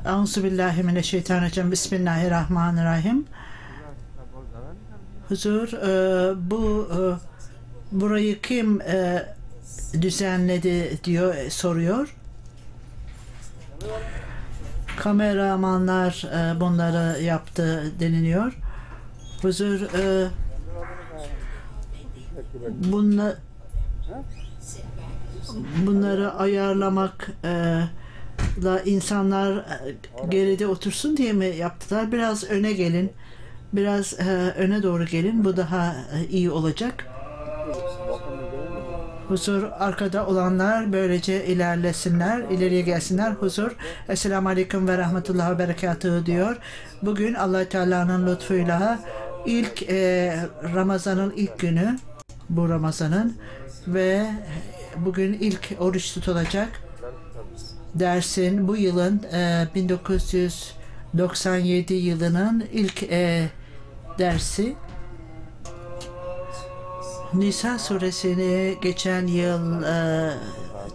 Euzubillahimineşşeytanirracim. Bismillahirrahmanirrahim. Huzur, burayı kim düzenledi diyor, soruyor. Kameramanlar bunları yaptı deniliyor. Huzur, bunları ayarlamakla insanlar geride otursun diye mi yaptılar? Biraz öne gelin. Biraz öne doğru gelin. Bu daha iyi olacak. Huzur, arkada olanlar böylece ilerlesinler, ileriye gelsinler. Huzur, Esselamu Aleyküm ve Rahmetullah ve Berekatuhu diyor. Bugün Allah Teala'nın lütfuyla ilk Ramazan'ın ilk günü, bu Ramazan'ın, ve bugün ilk oruç tutulacak. Dersin bu yılın 1997 yılının ilk dersi. Nisa suresini geçen yıl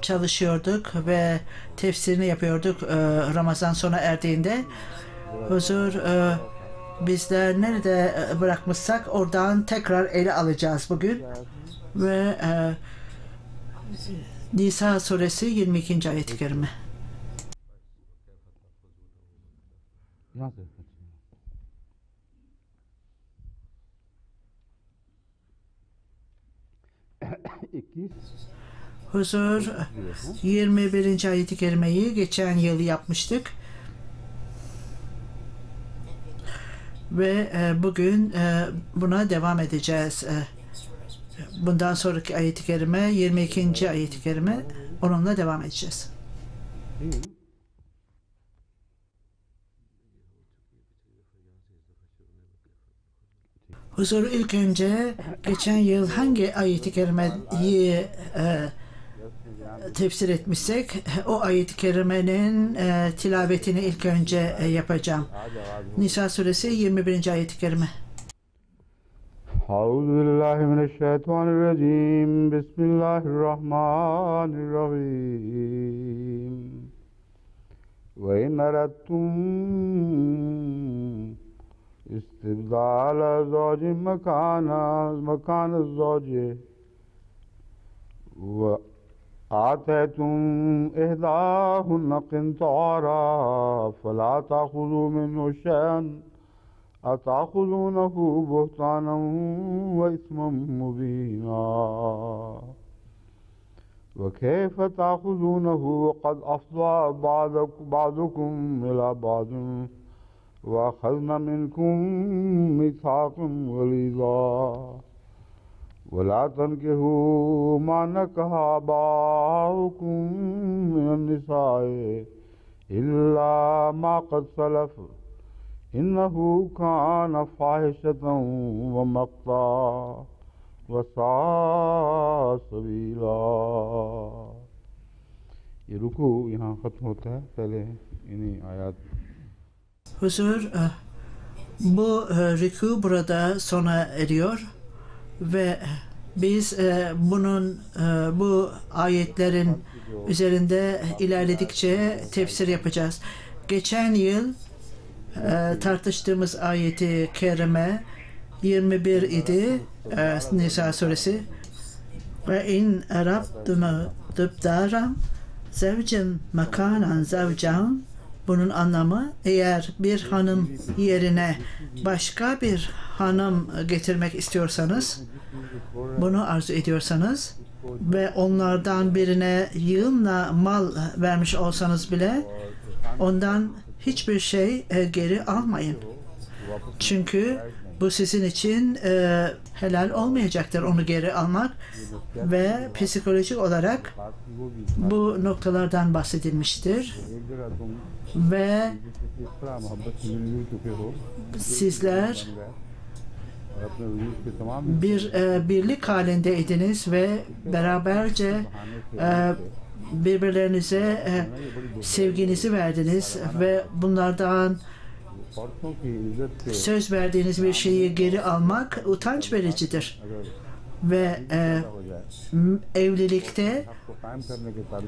çalışıyorduk ve tefsirini yapıyorduk Ramazan sona erdiğinde. Huzur, bizler nerede bırakmışsak oradan tekrar ele alacağız bugün. Ve Nisa suresi 22. ayet-i kerime. Huzur, 21. ayet-i kerimeyi geçen yıl yapmıştık. Ve bugün buna devam edeceğiz. Bundan sonraki ayet-i kerime 22. ayet-i kerime, onunla devam edeceğiz. Huzur, ilk önce geçen yıl hangi ayet-i kerimeyi tefsir etmişsek o ayet-i kerimenin tilavetini ilk önce yapacağım. Nisa suresi 21. ayet-i kerime. Euzubillahimineşşeytanirracim. Bismillahirrahmanirrahim. Ve in erettum istibdala zawcin makana zawci ve آتيتم إحداهن قنطارا فلا تأخذوا منه شيئا أتأخذونه بهتانا وإثما مبينا وكيف تأخذونه وقد أفضى بعضكم إلى بعض وأخذن منكم ميثاقا غليظا ولا تنكحوا ما نكح آباؤكم من النساء إلا ما قد سلف إنه كان فاحشة ومقتا وساء سبيلا. ये रुकू यहाँ ख़त्म होता है, पहले इन्हीं आयत. Huzur, bu rükû burada sona eriyor. Ve biz bu ayetlerin üzerinde ilerledikçe tefsir yapacağız. Geçen yıl tartıştığımız ayeti kerime 21 idi, Nisa suresi. Ve in erabduna dıbdaram zevcen makanan zevcan. Bunun anlamı, eğer bir hanım yerine başka bir hanım getirmek istiyorsanız, bunu arzu ediyorsanız ve onlardan birine yığınla mal vermiş olsanız bile ondan hiçbir şey geri almayın. Çünkü bu sizin için helal olmayacaktır onu geri almak ve psikolojik olarak bu noktalardan bahsedilmiştir. Ve sizler bir birlik halindeydiniz ve beraberce birbirlerinize sevginizi verdiniz ve bunlardan söz verdiğiniz bir şeyi geri almak utanç vericidir. ve evlilikte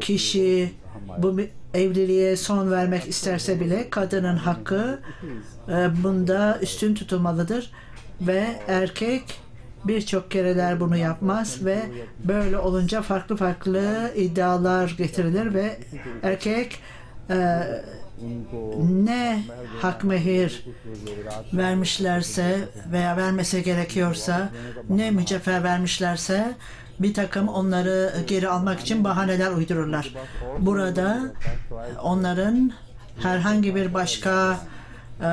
kişi bu evliliğe son vermek isterse bile kadının hakkı bunda üstün tutulmalıdır ve erkek birçok kereler bunu yapmaz ve böyle olunca farklı farklı iddialar getirilir ve erkek ne hak mehir vermişlerse veya vermese gerekiyorsa, ne mücevher vermişlerse bir takım onları geri almak için bahaneler uydururlar. Burada onların herhangi bir başka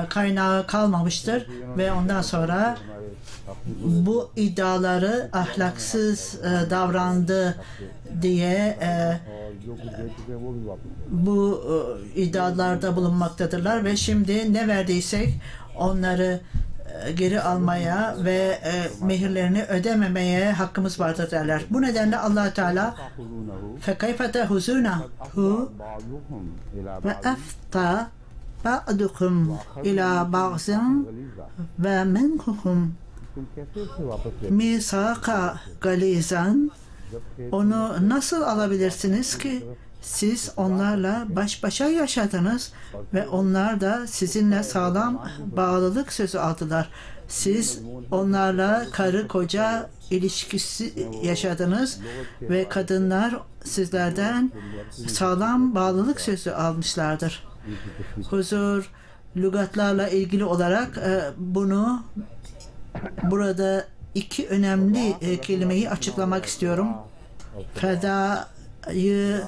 kaynağı kalmamıştır ve ondan sonra bu iddiaları ahlaksız davrandı diye bu iddialarda bulunmaktadırlar ve şimdi ne verdiysek onları geri almaya ve mehirlerini ödememeye hakkımız vardır derler. Bu nedenle Allah Teala فَكَيْفَ تَهُزُونَهُ وَأَفْتَى بَعْضُكُمْ إِلَى بَعْضٍ وَمِنْكُمْ مِيثَاقًا غَلِيظًا. Onu nasıl alabilirsiniz ki? Siz onlarla baş başa yaşadınız ve onlar da sizinle sağlam bağlılık sözü aldılar. Siz onlarla karı koca ilişkisi yaşadınız ve kadınlar sizlerden sağlam bağlılık sözü almışlardır. Huzur, lügatlarla ilgili olarak bunu burada iki önemli kelimeyi açıklamak istiyorum. Feda'yı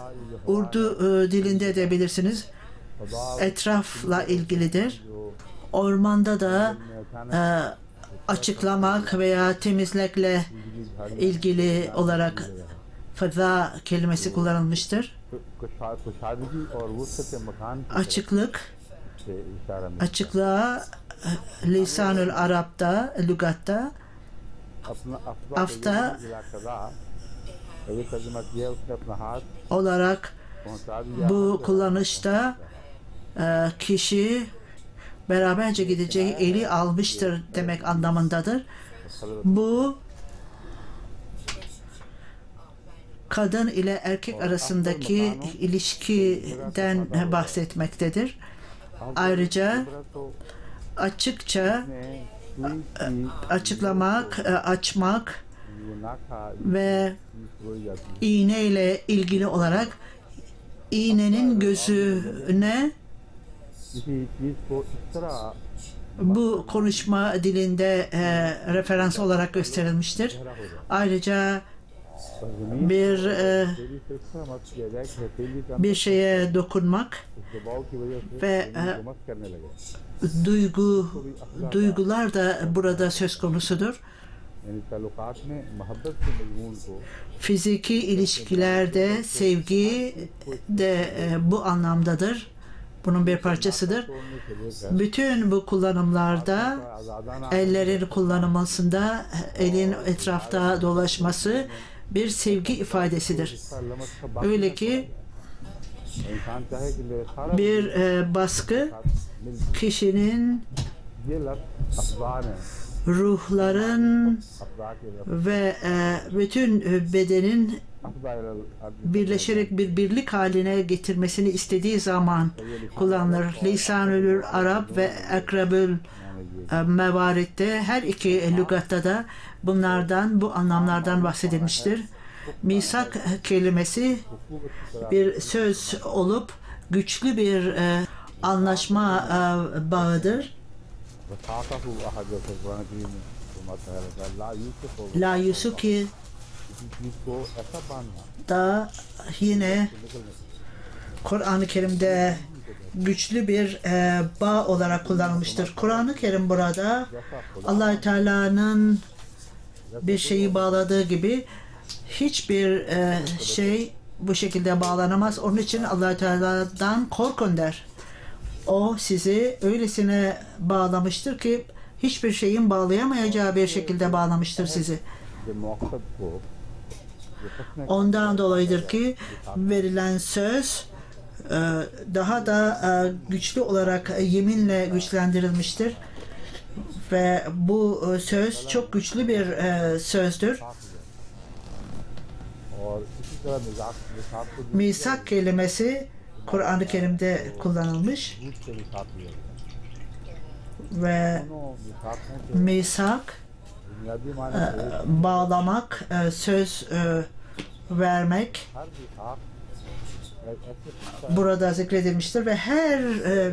Urdu dilinde de bilirsiniz. Etrafla ilgilidir. Ormanda da açıklamak veya temizlikle ilgili olarak feda kelimesi kullanılmıştır. Açıklık, açıklığa Lisanül Arap'ta, lügatta afta olarak bu kullanışta kişi beraberce gideceği eli almıştır demek anlamındadır. Bu kadın ile erkek arasındaki ilişkiden bahsetmektedir. Ayrıca açıkça açıklamak, açmak ve iğne ile ilgili olarak iğnenin gözüne bu konuşma dilinde referans olarak gösterilmiştir. Ayrıca bir şeye dokunmak ve duygular da burada söz konusudur. Fiziki ilişkilerde sevgi de bu anlamdadır. Bunun bir parçasıdır. Bütün bu kullanımlarda ellerin kullanılmasında elin etrafta dolaşması bir sevgi ifadesidir. Öyle ki bir baskı kişinin ruhların ve bütün bedenin birleşerek bir birlik haline getirmesini istediği zaman kullanılır. Lisanül Arap ve Akrabül Mevarit'te her iki lügatta da bunlardan, bu anlamlardan bahsedilmiştir. Misak kelimesi bir söz olup güçlü bir anlaşma bağıdır. La Yusuki da yine Kur'an-ı Kerim'de güçlü bir bağ olarak kullanılmıştır. Kur'an-ı Kerim burada Allah-u Teala'nın bir şeyi bağladığı gibi hiçbir şey bu şekilde bağlanamaz. Onun için Allah-u Teala'dan korkun der. O sizi öylesine bağlamıştır ki hiçbir şeyin bağlayamayacağı bir şekilde bağlamıştır sizi. Ondan dolayıdır ki verilen söz daha da güçlü olarak yeminle güçlendirilmiştir ve bu söz çok güçlü bir sözdür Misak kelimesi Kur'an-ı Kerim'de kullanılmış ve misak bağlamak, söz vermek burada zikredilmiştir ve her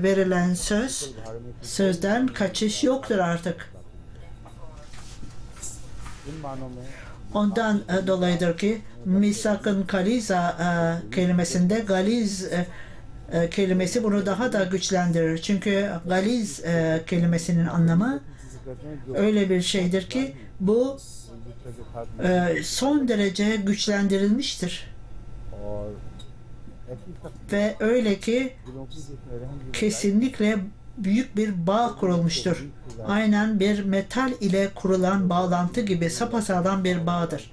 verilen sözden kaçış yoktur artık. Ondan dolayıdır ki misakın galiza kelimesinde galiz kelimesi bunu daha da güçlendirir. Çünkü galiz kelimesinin anlamı öyle bir şeydir ki bu son derece güçlendirilmiştir. Ve öyle ki kesinlikle büyük bir bağ kurulmuştur. Aynen bir metal ile kurulan bağlantı gibi sapasağlam bir bağdır.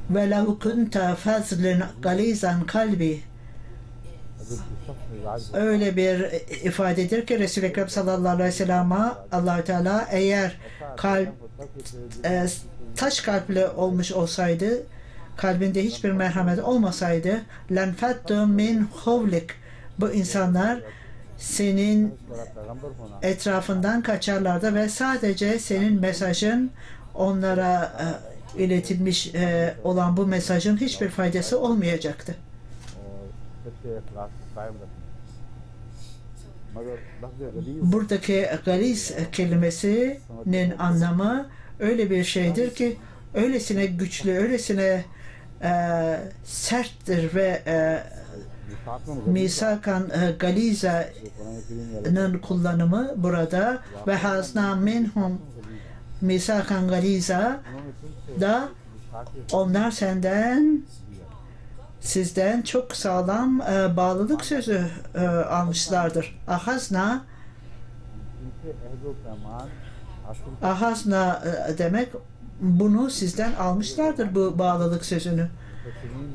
Ve lev kunte fazlen galizan kalbi, öyle bir ifadedir ki Resul-i Ekrem sallallahu aleyhi ve sellem'e Allah-u Teala eğer taş kalpli olmuş olsaydı, kalbinde hiçbir merhamet olmasaydı, lenfettum min havlik, bu insanlar senin etrafından kaçarlardı ve sadece senin mesajın onlara iletilmiş olan bu mesajın hiçbir faydası olmayacaktı. Buradaki galiz kelimesinin anlamı öyle bir şeydir ki öylesine güçlü, öylesine serttir ve misakan galiza'nın kullanımı burada ve hazna minhum misakan galiza da onlar sizden çok sağlam bağlılık sözü almışlardır. Ahazna demek bunu sizden almışlardır, bu bağlılık sözünü.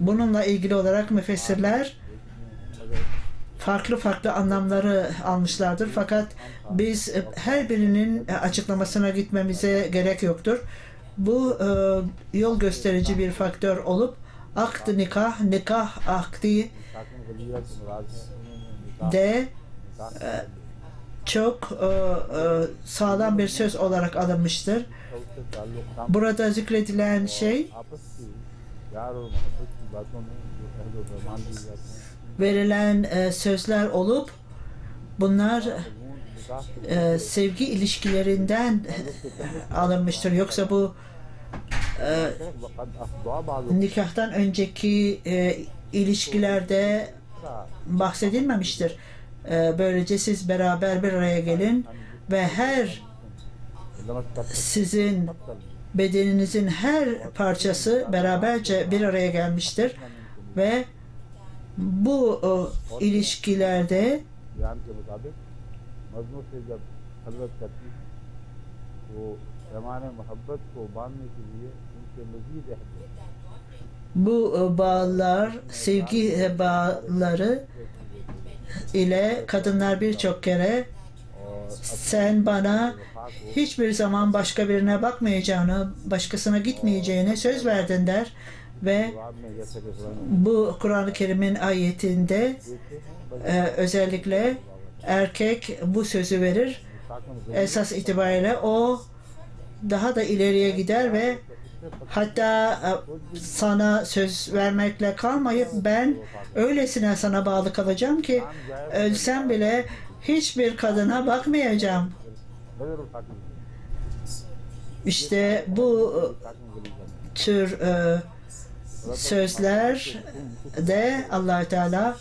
Bununla ilgili olarak müfessirler farklı anlamları almışlardır. Fakat biz her birinin açıklamasına gitmemize gerek yoktur. Bu yol gösterici bir faktör olup akt nikah akdi de çok sağlam bir söz olarak alınmıştır. Burada zikredilen şey verilen sözler olup bunlar sevgi ilişkilerinden alınmıştır. Yoksa bu nikahtan önceki ilişkilerde bahsedilmemiştir. Böylece siz beraber bir araya gelin ve sizin bedeninizin her parçası beraberce bir araya gelmiştir ve bu ilişkilerde bu bağlar, sevgi bağları ile kadınlar birçok kere sen bana hiçbir zaman başka birine bakmayacağını, başkasına gitmeyeceğine söz verdin der ve bu Kur'an-ı Kerim'in ayetinde özellikle erkek bu sözü verir. Esas itibariyle o daha da ileriye gider ve hatta sana söz vermekle kalmayıp ben öylesine sana bağlı kalacağım ki ölsem bile hiçbir kadına bakmayacağım. İşte bu tür sözler de Allah-u Teala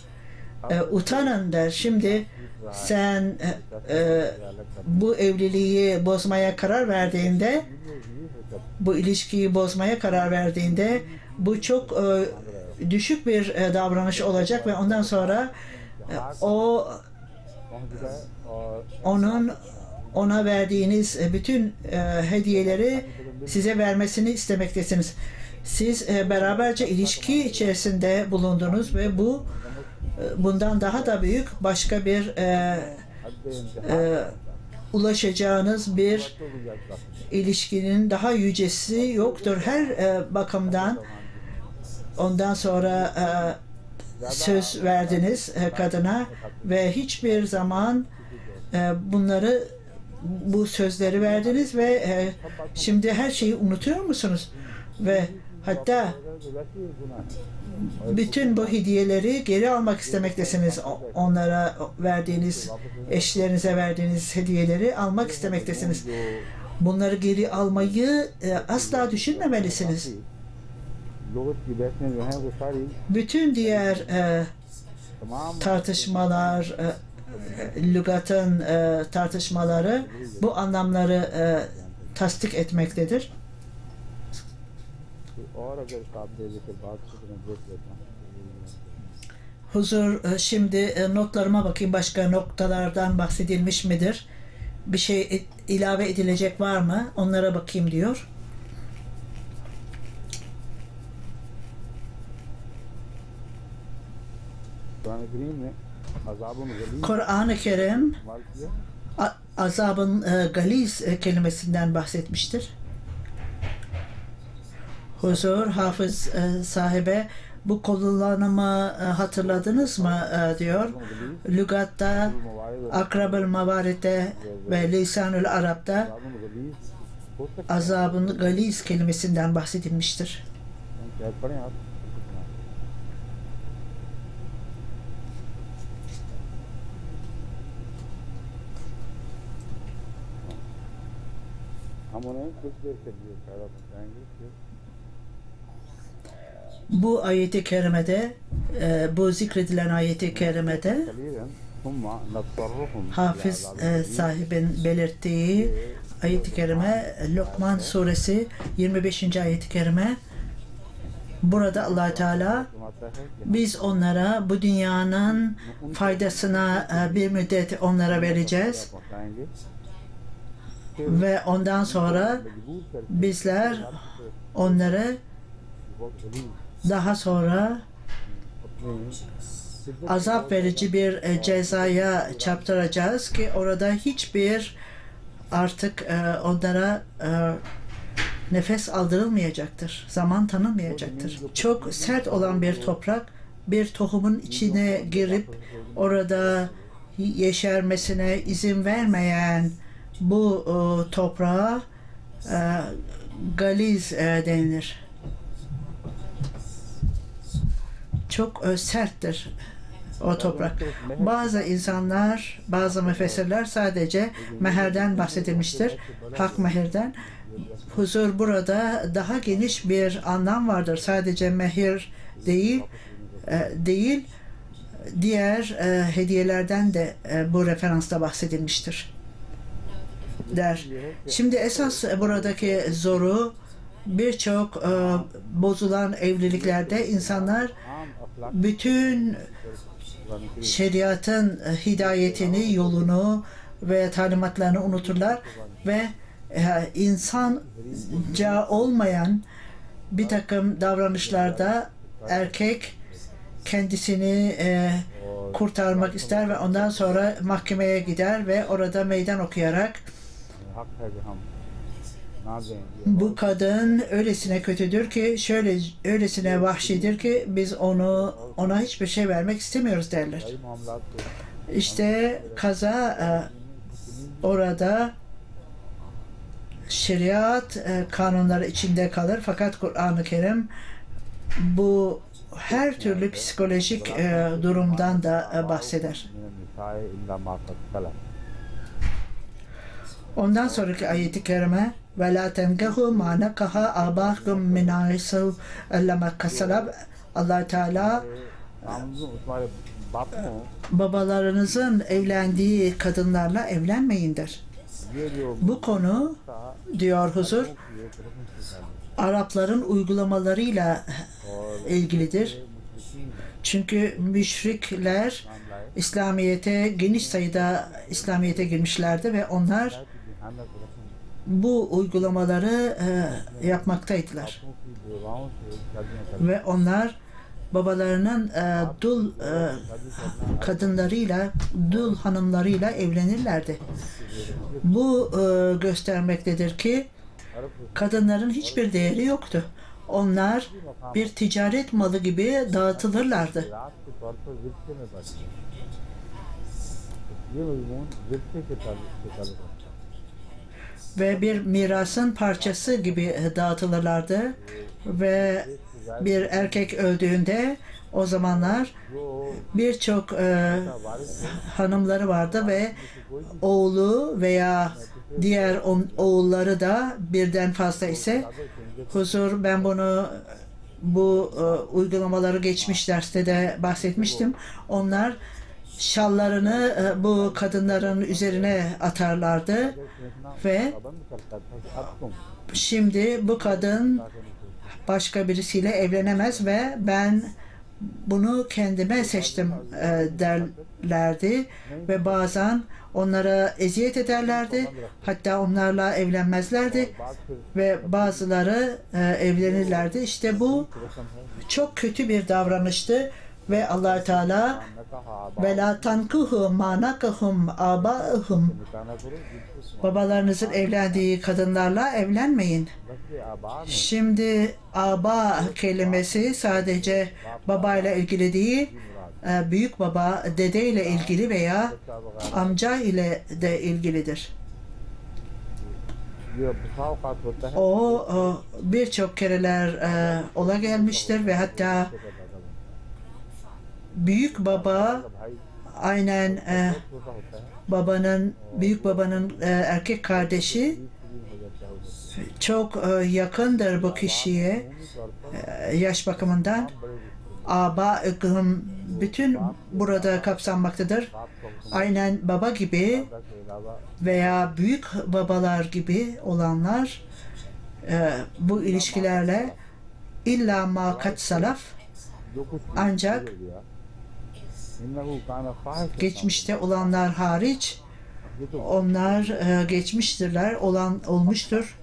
utanın der. Şimdi sen bu evliliği bozmaya karar verdiğinde, bu ilişkiyi bozmaya karar verdiğinde bu çok düşük bir davranış olacak ve ondan sonra ona verdiğiniz bütün hediyeleri size vermesini istemektesiniz. Siz beraberce ilişki içerisinde bulundunuz ve bundan daha da büyük başka bir ulaşacağınız bir ilişkinin daha yücesi yoktur. Her bakımdan ondan sonra söz verdiniz kadına ve hiçbir zaman bu sözleri verdiniz ve şimdi her şeyi unutuyor musunuz? Ve hatta bütün bu hediyeleri geri almak istemektesiniz. Onlara verdiğiniz, eşlerinize verdiğiniz hediyeleri almak istemektesiniz. Bunları geri almayı asla düşünmemelisiniz. Bütün diğer tartışmalar, lügatın tartışmaları bu anlamları tasdik etmektedir. Huzur, şimdi notlarıma bakayım, başka noktalardan bahsedilmiş midir? Bir şey ilave edilecek var mı? Onlara bakayım diyor. Kur'an-ı Kerim azabın galiz kelimesinden bahsetmiştir. Huzur, hafız sahibe, bu kullanımı hatırladınız mı diyor. Lügatta, Akrab-ül Mavarit'te ve Lisan-ül Arap'ta azabın galiz kelimesinden bahsedilmiştir. Bu ayet-i kerimede, bu zikredilen ayet-i kerimede hafız sahibin belirttiği ayet-i kerime Lokman suresi 25. ayet-i kerime. Burada Allah Teala biz onlara bu dünyanın faydasına bir müddet onlara vereceğiz ve ondan sonra bizler onları daha sonra azap verici bir cezaya çarptıracağız ki orada hiçbir artık onlara nefes aldırılmayacaktır, zaman tanınmayacaktır. Çok sert olan bir toprak, bir tohumun içine girip orada yeşermesine izin vermeyen bu toprağa galiz denilir. Çok serttir o toprak. Bazı insanlar, bazı müfessirler sadece meherden bahsedilmiştir. Hak meherden. Huzur, burada daha geniş bir anlam vardır. Sadece mehir değil, diğer hediyelerden de bu referansta bahsedilmiştir der. Şimdi esas buradaki zoru, birçok bozulan evliliklerde insanlar bütün şeriatın hidayetini, yolunu ve talimatlarını unuturlar ve insanca olmayan bir takım davranışlarda erkek kendisini kurtarmak ister ve ondan sonra mahkemeye gider ve orada meydan okuyarak bu kadın öylesine kötüdür ki, öylesine vahşidir ki biz ona hiçbir şey vermek istemiyoruz derler. İşte kaza orada şeriat kanunları içinde kalır, fakat Kur'an-ı Kerim bu her türlü psikolojik durumdan da bahseder. Ondan sonraki ayet-i kerime ve la tenkehu ma nekaha abakum min aisav ellama kasalab. Allah Teala babalarınızın evlendiği kadınlarla evlenmeyin der. Bu konu, diyor Huzur, Arapların uygulamalarıyla ilgilidir. Çünkü müşrikler İslamiyet'e geniş sayıda İslamiyet'e girmişlerdi ve onlar bu uygulamaları yapmaktaydılar. Ve onlar babalarının dul kadınlarıyla, dul hanımlarıyla evlenirlerdi. Bu göstermektedir ki kadınların hiçbir değeri yoktu. onlar bir ticaret malı gibi dağıtılırlardı. रात के तौर पर विरसे में बढ़ती है। ये मजमून विरसे के ताल्लुक रखता है। Ve bir mirasın parçası gibi dağıtılırlardı. Ve bir erkek öldüğünde o zamanlar जो birçok वारिस hanımları vardı ve oğlu veya diğer oğulları da birden fazla ise huzur, ben bunu bu uygulamaları geçmiş derste de bahsetmiştim. Onlar şallarını bu kadınların üzerine atarlardı ve पाबंद करता था कि अब तुम şimdi bu kadın başka birisiyle evlenemez ve ben bunu kendime seçtim derlerdi ve bazen onlara eziyet ederlerdi. Hatta onlarla evlenmezlerdi बाद फिर ve bazıları evlenirlerdi. İşte bu रस्म है çok kötü bir davranıştı ve Allah Teala नकाह ve la tankuhu ma nakahum abaihum, निकाह न करो जिनको babalarınızın evlendiği kadınlarla evlenmeyin. लफ्ज़ आबा में Şimdi aba kelimesi sadece babayla ilgili değil, büyük baba, dede ile ilgili veya बच्चा वगैरह amca ile de ilgilidir. ये बसा औकात होता है O birçok kereler ola gelmiştir ve hatta büyük baba भाई aynen छोटा होता है büyük babanın erkek kardeşi हो जाता है उधर çok yakındır bu kişiye अमूमी तौर पर yaş bakımından. बड़े रिश्ते Aba bütün burada kapsanmaktadır. बाप का हुक्म Aynen baba gibi दादा के अलावा veya büyük babalar gibi olanlar bu ilişkilerle illa ma kat salaf, जो कुछ ancak गुजर गया इन्नहु काना फाहिश geçmişte olanlar hariç ये तो onlar geçmiştirler, olmuştur.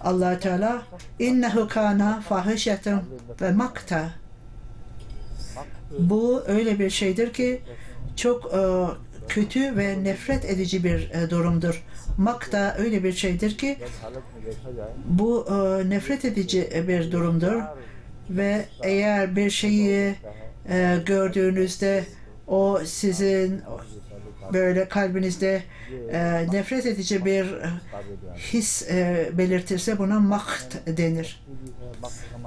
Allah Teala innehu kana fahişeten ve makta. मक्त Bu öyle bir şeydir ki çok kötü ve nefret edici bir durumdur. Makta öyle bir şeydir ki जब हालत में देखा जाए bu nefret edici bir durumdur ve eğer bir şeyi gördüğünüzde o sizin böyle kalbinizde nefret edici bir his belirtirse buna makt denir.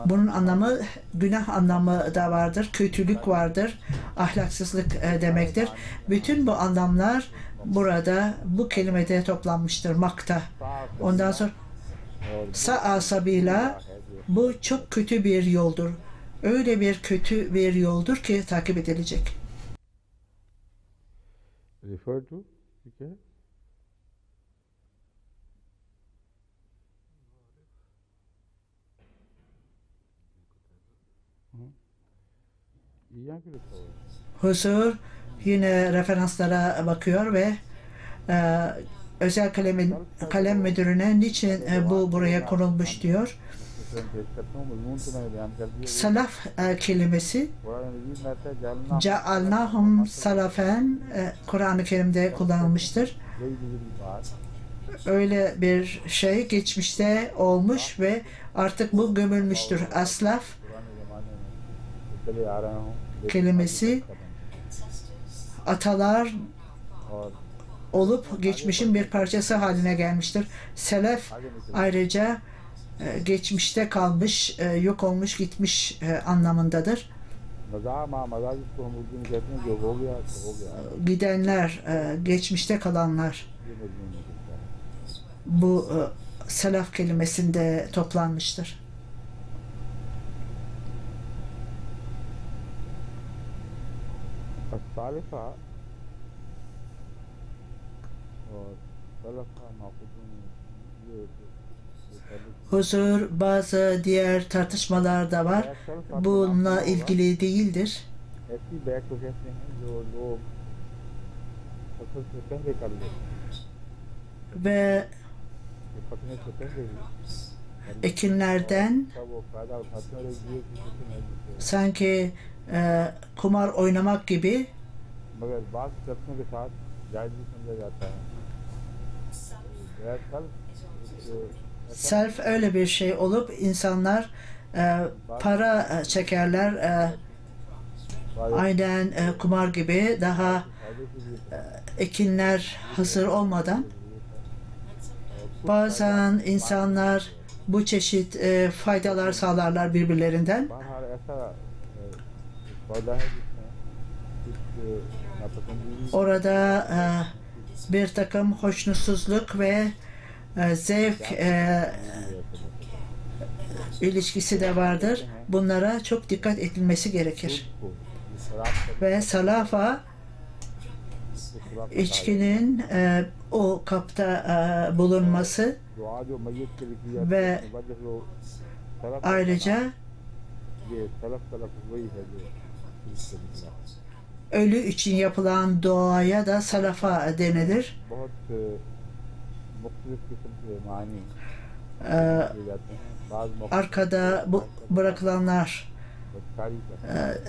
Bunun anlamı, günah anlamı da vardır, kötülük vardır, ahlaksızlık demektir. Bütün bu anlamlar burada bu kelimede toplanmıştır, makta. Ondan sonra sa'a sabila, bu çok kötü bir yoldur. Öyle bir kötü bir yoldur ki takip edilecek. refer to ठीक है यहाँ क्यों लिखा हुआ है Huzur yine referanslara bakıyor ve özel kalem müdürüne niçin bu buraya konulmuş diyor. मैं पेश करता हूँ मजमून तो मैंने बयान कर दिया Salaf kelimesi कुरान मजीद में आता है जअलना Cealnahum salafen Kur'an-ı Kerim'de kullanılmıştır. वही गुजरी बात Öyle bir şey geçmişte olmuş ve artık bu gömülmüştür. Aslaf पुराने ज़माने में चले आ रहे हों kelimesi atalar और olup geçmişin bir parçası haline gelmiştir. Selef ayrıca geçmişte kalmış, yok olmuş, gitmiş anlamındadır. मज़ा मज़ा जिसको हम उर्दू में कहते हैं जो हो गया तो हो गया Gidenler, geçmişte kalanlar ये मजमून में लिखा है bu selef kelimesinde toplanmıştır. सालिफा और सलफा माकुदून ये Huzur, bazı diğer tartışmalar da var. Bununla ilgili değildir. ऐसी बैग को कहते हैं जो लोग फसल से पहले कर लेते हैं Ve ये पकने से पहले ही ekinlerden का वो फायदा उठाते हैं और एक दूसरे की खुशी में जीते हैं sanki kumar oynamak gibi, मगर बात शर्तों के साथ जायज़ भी समझा जाता है गैर कल self öyle bir şey olup insanlar para çekerler. Aynen kumar gibi daha ekinler hazır olmadan. Bazen insanlar bu çeşit faydalar sağlarlar birbirlerinden. बहरहाल ऐसा सौदा है जिसमें कुछ नापसंदगी Orada bir takım hoşnutsuzluk ve zevk ilişkisi de vardır. Bunlara çok dikkat edilmesi gerekir. को ये शराब Ve salafa शराब içkinin o kapta bulunması दुआ जो मैयत के लिए की जाती ve है वजह जो सलफ ayrıca ये सलफ सलफ वही है जो इससे निकला ölü için yapılan duaya da salafa denilir. बहुत मुख्तलिफ किस्म के मानी Ee, किए जाते हैं बाज arkada bırakılanlar बदकारी का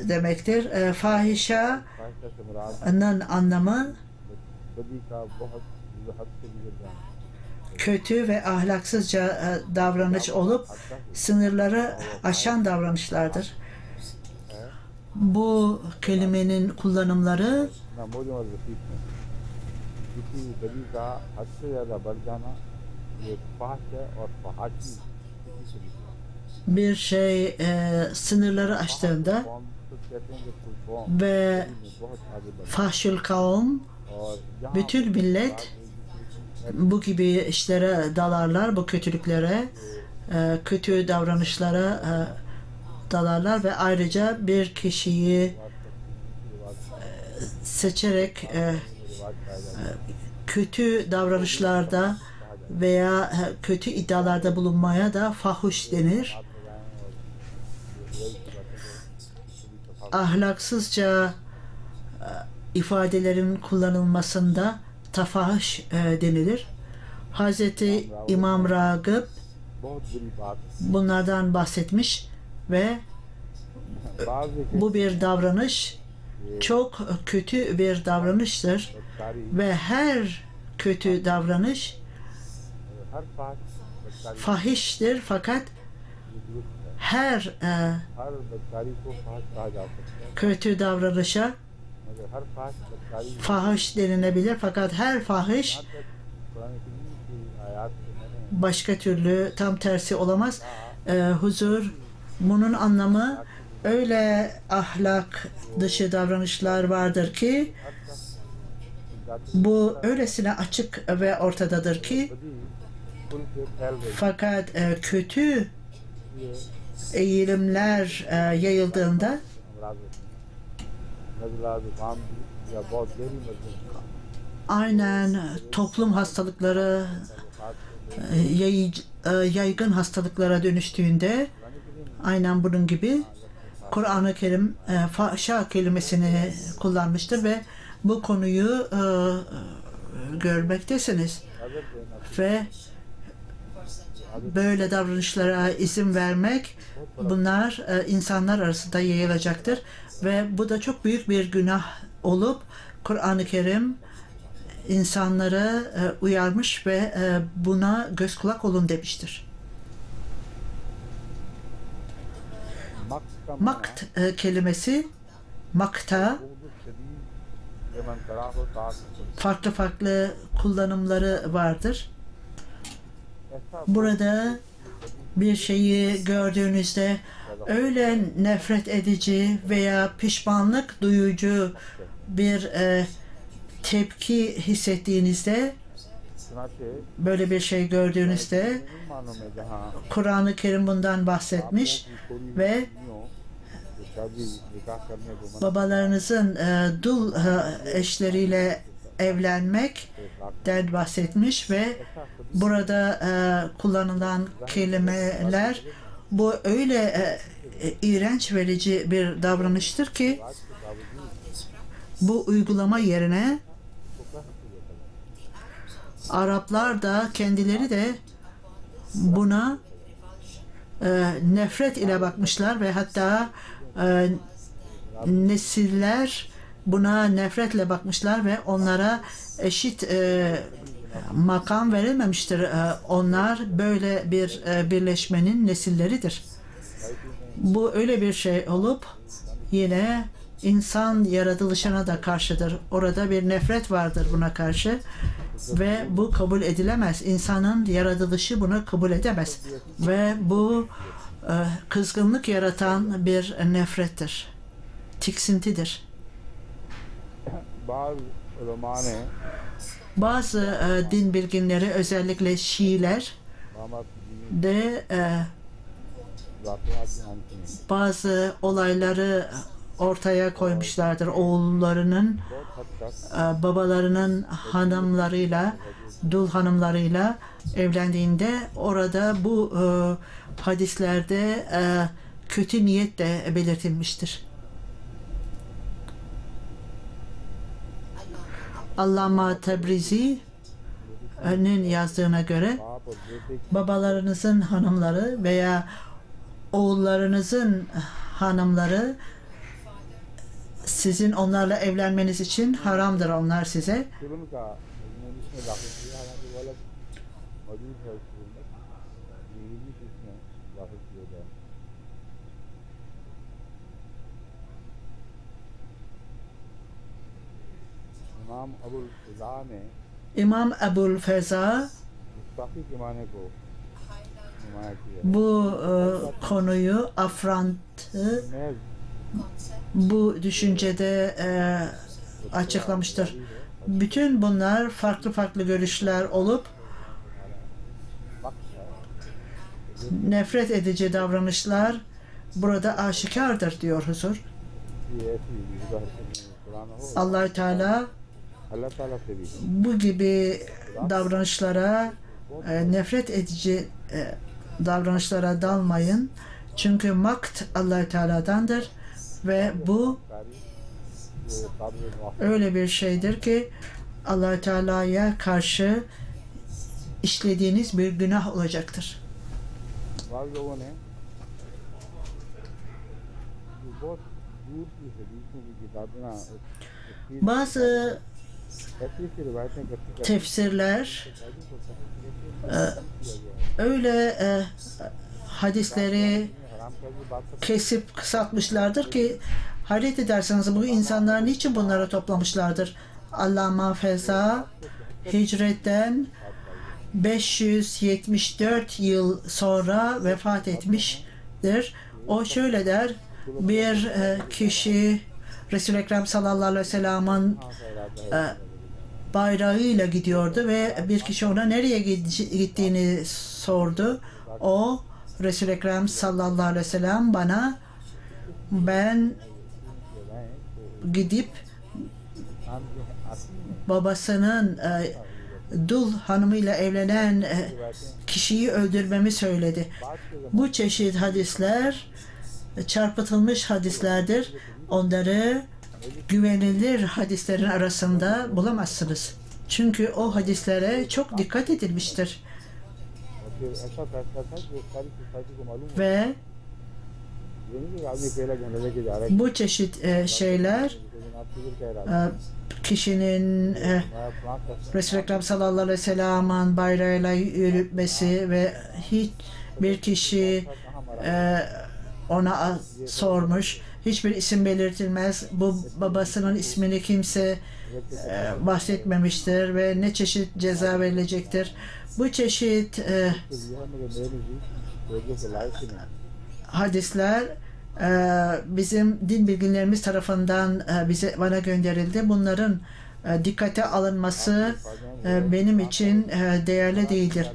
demektir. Fahişanın फाहिशा से मुराद anlamı बदी का बहुत हद से गुजर जाना kötü ve ahlaksızca davranış olup sınırları aşan davranışlardır. है Bu kelimenin kullanımları नामोज और रसीद में किसी बदी का हद से ज़्यादा बढ़ जाना ये फाश है और फहाशी किसी से निकला bir şey sınırları aştığında कौम तो कहते हैं कि कोई कौम ve में बहुत आगे बढ़ fahşül kavm और जहाँ bütün millet bu gibi işlere dalarlar, bu kötülüklere, kötü davranışlara dalarlar ve ayrıca bir kişiyi seçerek kötü davranışlarda veya kötü iddialarda bulunmaya da fahuş denir. Ahlaksızca ifadelerin kullanılmasında tafahuş denilir. Hazreti İmam Ragıp बहुत बुरी बात bunlardan bahsetmiş ve बाज bu bir davranış çok kötü bir davranıştır बदकारी ve her kötü davranış हर फाश बदकारी fahiştir fakat ये दुरुस्त है her हर बदकारी को फाश कहा जा सकता है kötü davranışa मगर हर फाश बदकारी fahiş denilebilir fakat her fahiş यहाँ तक कुरान करीम की आयत से मैंने başka türlü tam tersi olamaz. Huzur bunun anlamı öyle ahlak dışı davranışlar vardır ki हर शख्स जाति bu öylesine açık ve ortadadır ki बदी खुल के फैल गई fakat kötü ये eğilimler yayıldığında अमराज नजला जुकाम भी या बहुत गहरी मर्जी aynen toplum hastalıkları yaygın hastalıklara dönüştüğünde aynen bunun gibi Kur'an-ı Kerim fahşa kelimesini kullanmıştır ve bu konuyu görmektesiniz ve böyle davranışlara izin vermek bunlar insanlar arasında yayılacaktır ve bu da çok büyük bir günah olup Kur'an-ı Kerim insanları uyarmış ve buna göz kulak olun demiştir. Makt kelimesi makta farklı farklı kullanımları vardır. Burada bir şeyi gördüğünüzde öyle nefret edici veya pişmanlık duyucu bir tepki hissettiğinizde, böyle bir şey gördüğünüzde Kur'an-ı Kerim bundan bahsetmiş ve babalarınızın dul eşleriyle evlenmekten bahsetmiş ve burada kullanılan kelimeler bu öyle iğrenç verici bir davranıştır ki bu uygulama yerine Araplar da kendileri de buna nefret ile bakmışlar ve hatta nesiller buna nefretle bakmışlar ve onlara eşit makam verilmemiştir. Onlar böyle bir birleşmenin nesilleridir. Bu öyle bir şey olup yine insan yaratılışına da karşıdır. Orada bir nefret vardır buna karşı ve bu kabul edilemez. İnsanın yaratılışı bunu kabul edemez ve bu kızgınlık yaratan bir nefrettir, tiksintidir. Bazı din bilginleri, özellikle Şiiler de bazı olayları ortaya koymuşlardır. Oğullarının babalarının hanımlarıyla, dul hanımlarıyla evlendiğinde orada bu hadislerde kötü niyet de belirtilmiştir. Allama Tebrizi'nin yazdığına göre babalarınızın hanımları veya oğullarınızın hanımları sizin onlarla evlenmeniz için haramdır, onlar size. İmam Ebul Feza bu konuyu, afrantı bu düşüncede açıklamıştır. Bütün bunlar farklı farklı görüşler olup nefret edici davranışlar burada aşikardır diyor huzur. Allah-u Teala bu gibi davranışlara, nefret edici davranışlara dalmayın. Çünkü makt Allah-u Teala'dandır ve bu öyle bir şeydir ki Allah-u Teala'ya karşı işlediğiniz bir günah olacaktır. Bazı tefsirler öyle hadisleri kesip kısaltmışlardır ki hayret ederseniz bu insanlar niçin bunları toplamışlardır? Allama Feza hicretten 574 yıl sonra vefat etmiştir. O şöyle der: bir kişi Resul-i Ekrem sallallahu aleyhi ve sellem'in bayrağıyla gidiyordu ve bir kişi ona nereye gittiğini sordu. O, Resul-i Ekrem sallallahu aleyhi ve sellem bana, ben gidip babasının dul hanımıyla evlenen kişiyi öldürmemi söyledi. Bu çeşit hadisler çarpıtılmış hadislerdir. Onları güvenilir hadislerin arasında bulamazsınız. Çünkü o hadislere çok dikkat edilmiştir. Ve bu çeşit şeyler kişinin Resul-i Ekrem sallallahu aleyhi ve sellem'in bayrağıyla yürütmesi ve hiç bir kişi ona sormuş. Hiçbir isim belirtilmez. Bu babasının ismini kimse bahsetmemiştir ve ne çeşit ceza verilecektir. Bu çeşit hadisler bizim din bilginlerimiz tarafından bana gönderildi. Bunların dikkate alınması benim için değerli değildir.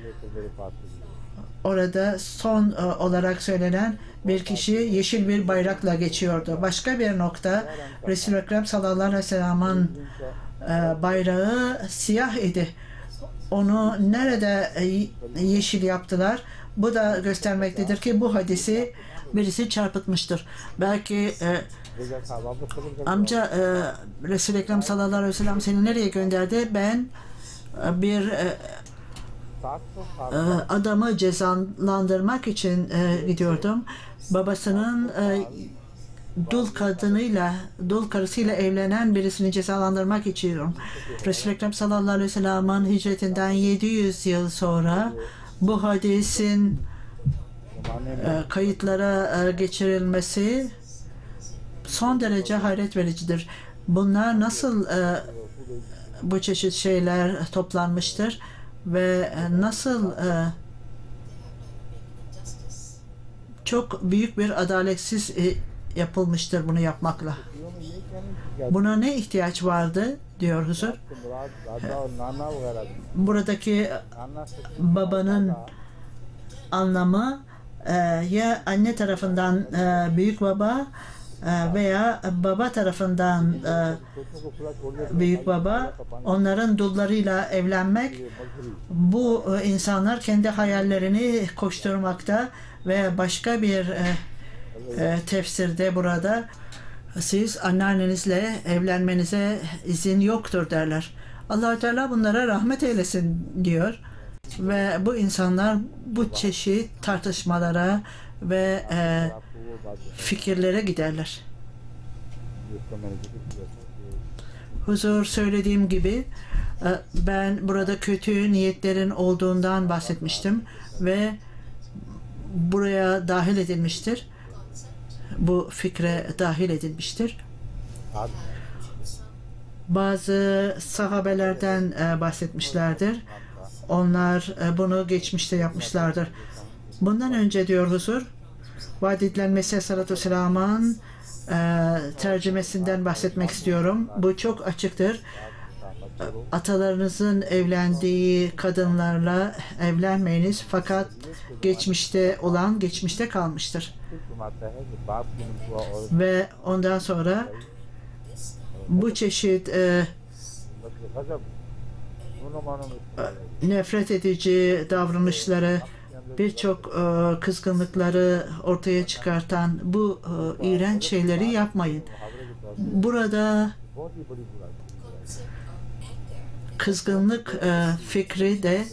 Orada son olarak söylenen bir kişi yeşil bir bayrakla geçiyordu. Başka bir nokta, Resul-i Ekrem sallallahu aleyhi ve sellem'in bayrağı siyah idi. Onu nerede yeşil yaptılar? Bu da göstermektedir ki bu hadisi birisi çarpıtmıştır. Belki amca Resul-i Ekrem sallallahu aleyhi ve sellem seni nereye gönderdi? Ben bir adamı cezalandırmak için gidiyordum. Babasının dul karısıyla evlenen birisini cezalandırmak için. Resul-i Ekrem sallallahu aleyhi ve sellem'in hicretinden 700 yıl sonra bu hadisin kayıtlara geçirilmesi son derece hayret vericidir. Bunlar nasıl bu çeşit şeyler toplanmıştır ve nasıl çok büyük bir adaletsiz yapılmıştır bunu yapmakla. Buna ne ihtiyaç vardı diyor huzur. Buradaki babanın anlamı ya anne tarafından büyük baba veya baba tarafından büyük baba, onların dullarıyla evlenmek. Bu insanlar kendi hayallerini koşturmakta ve başka bir tefsirde burada siz anneannenizle evlenmenize izin yoktur derler. Allah-u Teala bunlara rahmet eylesin diyor ve bu insanlar bu çeşit tartışmalara ve fikirlere giderler. Huzur, söylediğim gibi ben burada kötü niyetlerin olduğundan bahsetmiştim ve buraya dahil edilmiştir. Bu fikre dahil edilmiştir. Bazı sahabelerden bahsetmişlerdir. Onlar bunu geçmişte yapmışlardır. Bundan önce diyor huzur, vaad edilen Mesih Aleyhisselatü Vesselam'ın tercümesinden bahsetmek istiyorum. Bu çok açıktır. Atalarınızın evlendiği kadınlarla evlenmeyiniz, fakat geçmişte olan geçmişte kalmıştır. Ve ondan sonra bu çeşit nefret edici davranışları, birçok kızgınlıkları ortaya çıkartan bu iğrenç şeyleri yapmayın. Burada kızgınlık fikri de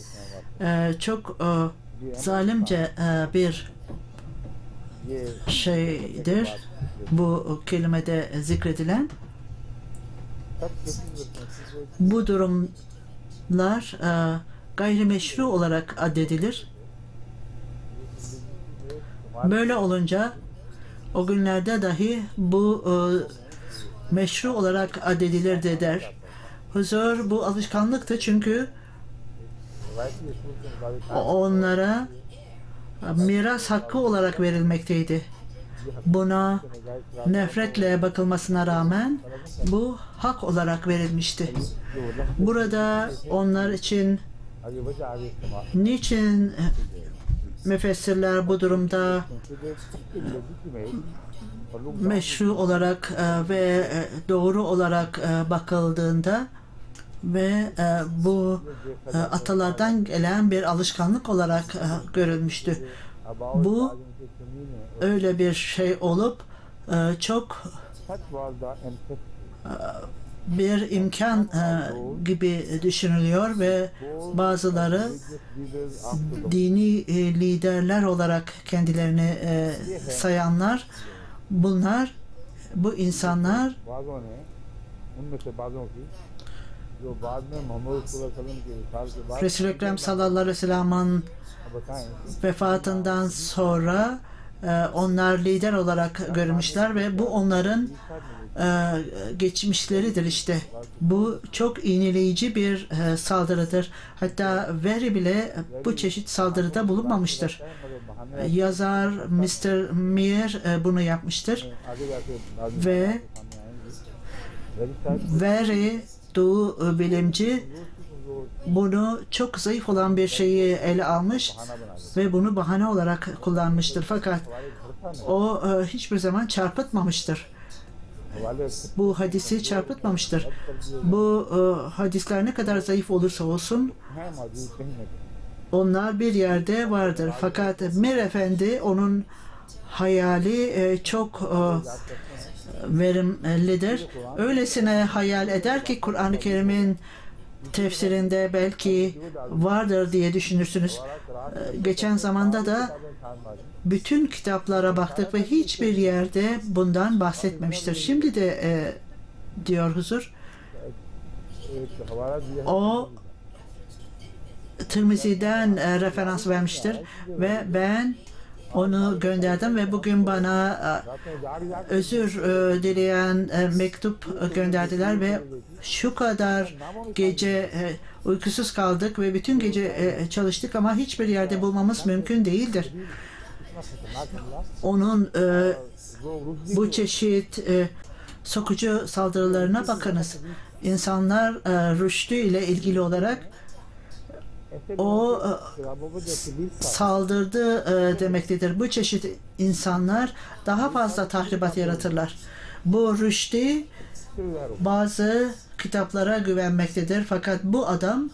çok zalimce bir şeydir. Bu kelimede zikredilen. Bu durumlar gayrimeşru olarak addedilir. Böyle olunca o günlerde dahi bu meşru olarak addedilirdi der. Huzur, bu alışkanlıktı çünkü onlara miras hakkı olarak verilmekteydi. Buna nefretle bakılmasına rağmen bu hak olarak verilmişti. Burada onlar için niçin müfessirler bu durumda meşru olarak ve doğru olarak bakıldığında ve bu atalardan gelen bir alışkanlık olarak görülmüştü. Bu öyle bir şey olup çok bir imkan gibi düşünülüyor ve bazıları dini liderler olarak kendilerini sayanlar, bu insanlar Resul-i Ekrem sallallahu aleyhi ve sellem'in vefatından sonra onlar lider olarak görmüşler ve bu onların geçmişleridir işte. Bu çok iğneleyici bir saldırıdır. Hatta Veri bile bu çeşit saldırıda bulunmamıştır. Yazar Mr. Meir bunu yapmıştır. Ve Veri, Doğu bilimci, bunu çok zayıf olan bir şeyi ele almış ve bunu bahane olarak kullanmıştır. Fakat o hiçbir zaman çarpıtmamıştır. Bu hadisi çarpıtmamıştır. Bu hadisler ne kadar zayıf olursa olsun onlar bir yerde vardır. Fakat Mir Efendi, onun hayali çok verimlidir. Öylesine hayal eder ki Kur'an-ı Kerim'in tefsirinde belki vardır diye düşünürsünüz. Geçen zamanda da bütün kitaplara baktık ve hiçbir yerde bundan bahsetmemiştir. Şimdi de diyor huzur, o Tirmizi'den referans vermiştir ve ben onu gönderdim ve bugün bana özür dileyen mektup gönderdiler ve şu kadar gece uykusuz kaldık ve bütün gece çalıştık ama hiçbir yerde bulmamız mümkün değildir. Onun bu çeşit sokucu saldırılarına bakınız. İnsanlar rüştü ile ilgili olarak o saldırdı demektedir. Bu çeşit insanlar daha fazla tahribat yaratırlar. Bu Rüşdi bazı kitaplara güvenmektedir. Fakat bu adam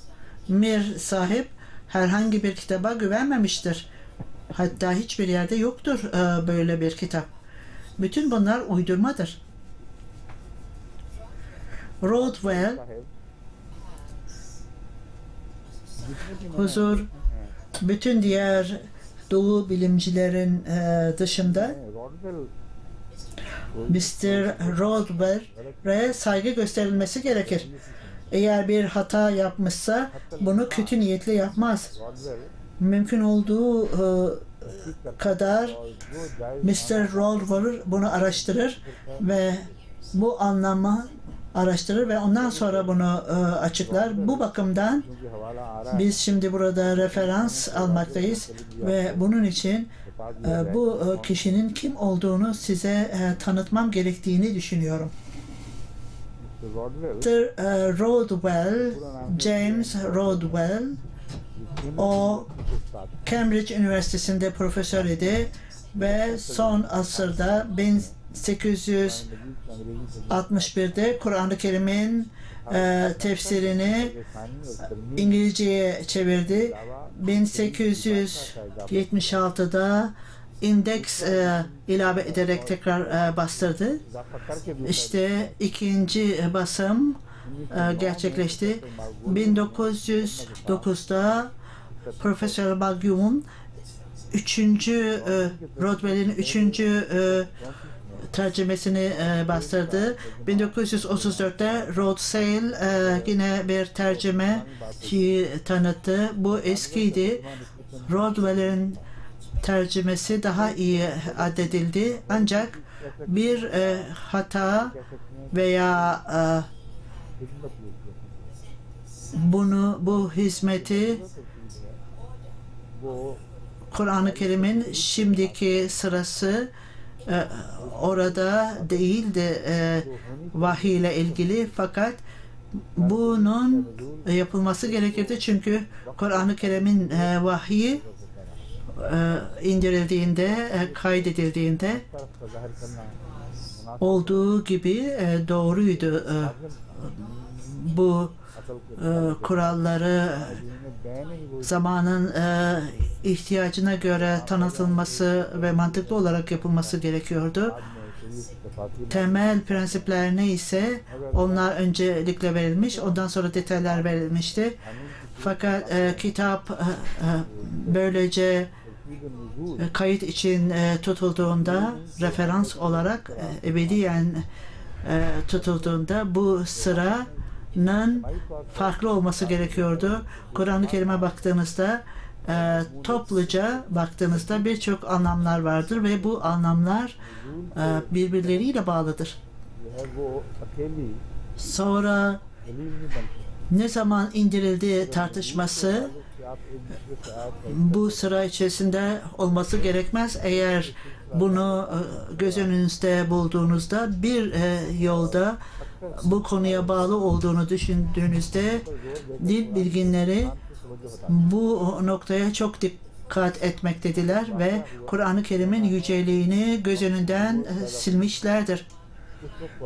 Mir sahip herhangi bir kitaba güvenmemiştir. Hatta hiçbir yerde yoktur böyle bir kitap. Bütün bunlar uydurmadır. Rothwell huzur bütün diğer doğu bilimcilerin dışında Mr. Rothwell'e saygı gösterilmesi gerekir. Eğer bir hata yapmışsa bunu kötü niyetle yapmaz. Mümkün olduğu kadar Mr. Rothwell bunu araştırır ve bu anlamı araştırır ve ondan sonra bunu açıklar. Bu bakımdan biz şimdi burada referans almaktayız ve bunun için bu kişinin kim olduğunu size tanıtmam gerektiğini düşünüyorum. Rothwell, James Rothwell, o Cambridge Üniversitesi'nde profesör idi ve son asırda 1861'de Kur'an-ı Kerim'in tefsirini İngilizceye çevirdi. 1876'da indeks ilave ederek tekrar bastırdı. İşte ikinci basım gerçekleşti. 1909'da Profesör Bagyum'un Rothwell'in üçüncü tercümesini bastırdı. 1934'te Rothschild yine bir tercüme tanıttı. Bu eskiydi. Rothwell'in tercümesi daha iyi addedildi. Ancak bir hata veya bu hizmeti Kur'an-ı Kerim'in şimdiki sırası orada değildi vahiy ile ilgili, fakat bunun yapılması gerekirdi çünkü Kur'an-ı Kerim'in vahyi indirildiğinde, kaydedildiğinde olduğu gibi doğruydu. Bu kuralları zamanın ihtiyacına göre tanıtılması ve mantıklı olarak yapılması gerekiyordu. Temel prensipler neyse onlar öncelikle verilmiş, ondan sonra detaylar verilmişti. Fakat kitap böylece kayıt için tutulduğunda, referans olarak ebediyen tutulduğunda bu sıranın farklı olması gerekiyordu. Kur'an-ı Kerim'e baktığınızda, topluca baktığınızda birçok anlamlar vardır ve bu anlamlar birbirleriyle bağlıdır. Sonra ne zaman indirildiği tartışması bu sıra içerisinde olması gerekmez. Eğer bunu göz önünüzde bulduğunuzda bir yolda bu konuya bağlı olduğunu düşündüğünüzde dil bilginleri bu noktaya çok dikkat etmektediler ve Kur'an-ı Kerim'in yüceliğini göz önünden silmişlerdir.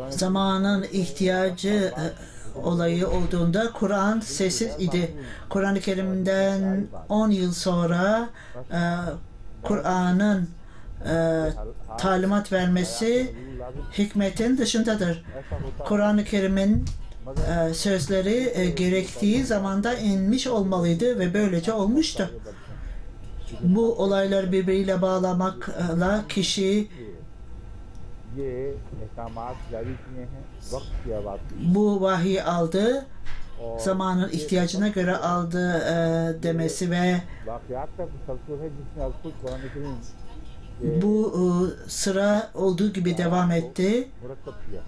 Zamanın ihtiyacı olayı olduğunda Kur'an sessiz idi. Kur'an-ı Kerim'den 10 yıl sonra Kur'an'ın talimat vermesi hikmetin dışındadır. Kur'an-ı Kerim'in sözleri gerektiği zamanda inmiş olmalıydı ve böylece olmuştu. Bu olayları birbiriyle bağlamakla kişi bu vahiy aldı, zamanın ihtiyacına göre aldı demesi ve bu sıra olduğu gibi devam etti मुरक्कब किया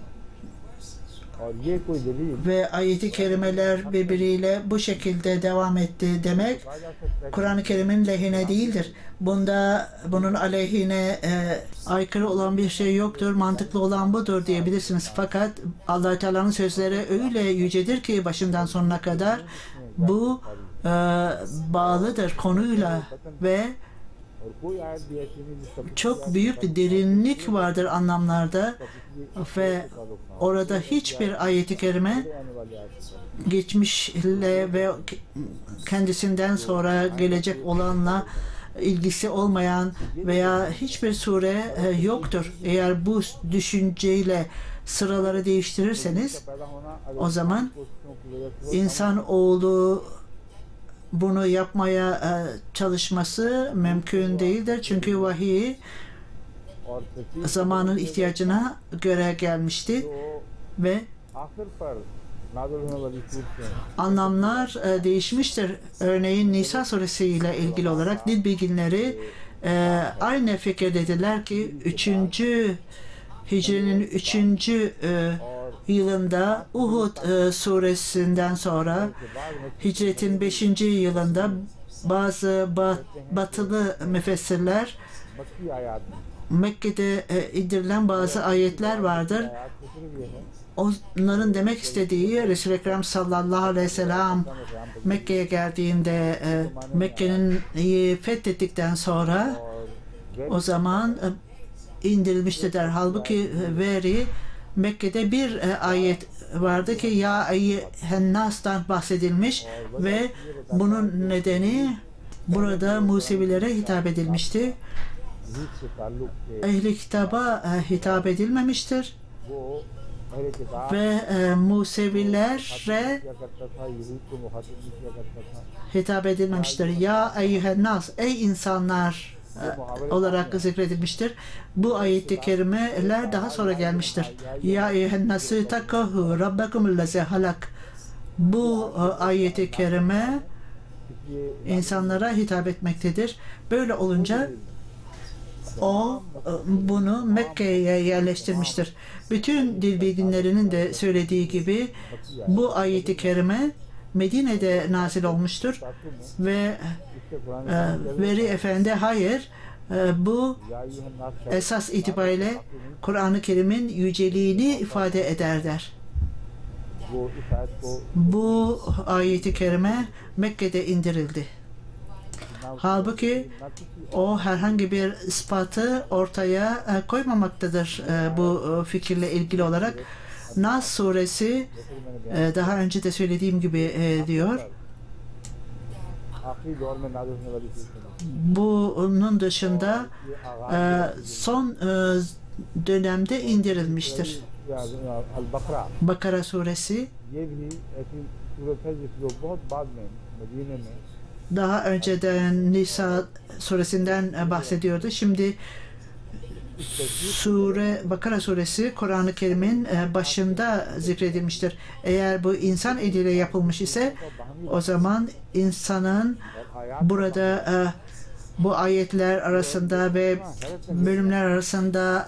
और ये कोई दलील ve ayet-i kerimeler birbiriyle bu şekilde devam etti demek कहा जा सकता है Kur'an-ı Kerim'in lehine değildir. Bunun aleyhine aykırı olan bir şey yoktur. Mantıklı olan budur diyebilirsiniz. Fakat Allah-u Teala'nın sözleri öyle yücedir ki başından sonuna kadar bu bağlıdır konuyla ve और कोई आयत भी ऐसी नहीं जिसका çok büyük bir derinlik vardır anlamlarda ve orada hiçbir ayet-i kerime आने वाली आयत geçmişle ve kendisinden sonra gelecek olanla ilgisi olmayan veya hiçbir sure yoktur. Eğer bu düşünceyle sıraları değiştirirseniz पैदा होना o zaman कोशिशों की वजह से insan oğlu bunu yapmaya çalışması mümkün değildir. Çünkü vahiy और प्रतीक zamanın ihtiyacına göre gelmişti जो ve आखिर पर नाज़िल होने वाली सूरत हैं anlamlar değişmiştir. Örneğin Nisa suresi ile ilgili olarak dil bilginleri aynı fikirdedirler ki 3. Hicri'nin 3. Yılında Uhud suresinden sonra Hicret'in 5. yılında bazı batılı müfessirler मक्की आयात में Mekke'de indirilen bazı ayetler vardır. आयात जिक्र भी है Onların demek istediği Resul-i Ekrem sallallahu aleyhi ve sellem Mekke'ye geldiğinde Mekke'yi fethettikten sonra और o zaman indirilmiştir der. Halbuki veri Mekke'de bir ayet vardı ki ya eyyühennas'tan bahsedilmiş ve bunun nedeni burada Musevilere hitap edilmişti. यहूद से ताल्लुक थे Ehli kitaba hitap edilmemiştir वो अहले किताब ve Musevilere किया करता था यहूद को मुखातिब नहीं किया करता था hitap edilmemiştir. Ya eyyühennas, ey insanlar olarak zikredilmiştir. Bu ayet-i kerimeler daha sonra gelmiştir. Ya eyyühennasü takahu rabbekumullezi halak. Bu ayet-i kerime इसलिए insanlara hitap etmektedir. Böyle olunca o bunu Mekke'ye yerleştirmiştir. Bütün dil bilginlerinin de söylediği gibi bu ayet-i kerime Medine'de nazil olmuştur तासुब में ve इससे Quran Veri Efendi hayır bu या अय्युहन्नास esas itibariyle Kur'an-ı Kerim'in yüceliğini ifade eder der. वो इस आयत को Bu ayet-i kerime Mekke'de indirildi. Halbuki o herhangi bir ispatı ortaya koymamaktadır bu fikirle ilgili olarak. Nas suresi daha önce de söylediğim gibi diyor. आखिरी दौर में नाज़िल होने वाली सूरत है Bunun dışında ये आगाज son dönemde indirilmiştir. अल-बकरा Bakara suresi ये भी ऐसी सूरत है जो बहुत बाद में मदीने में daha önceden Nisa suresinden bahsediyordu. Şimdi Bakara suresi Kur'an-ı Kerim'in başında zikredilmiştir. Eğer bu insan eliyle yapılmış ise o zaman insanın burada bu ayetler arasında ve bölümler arasında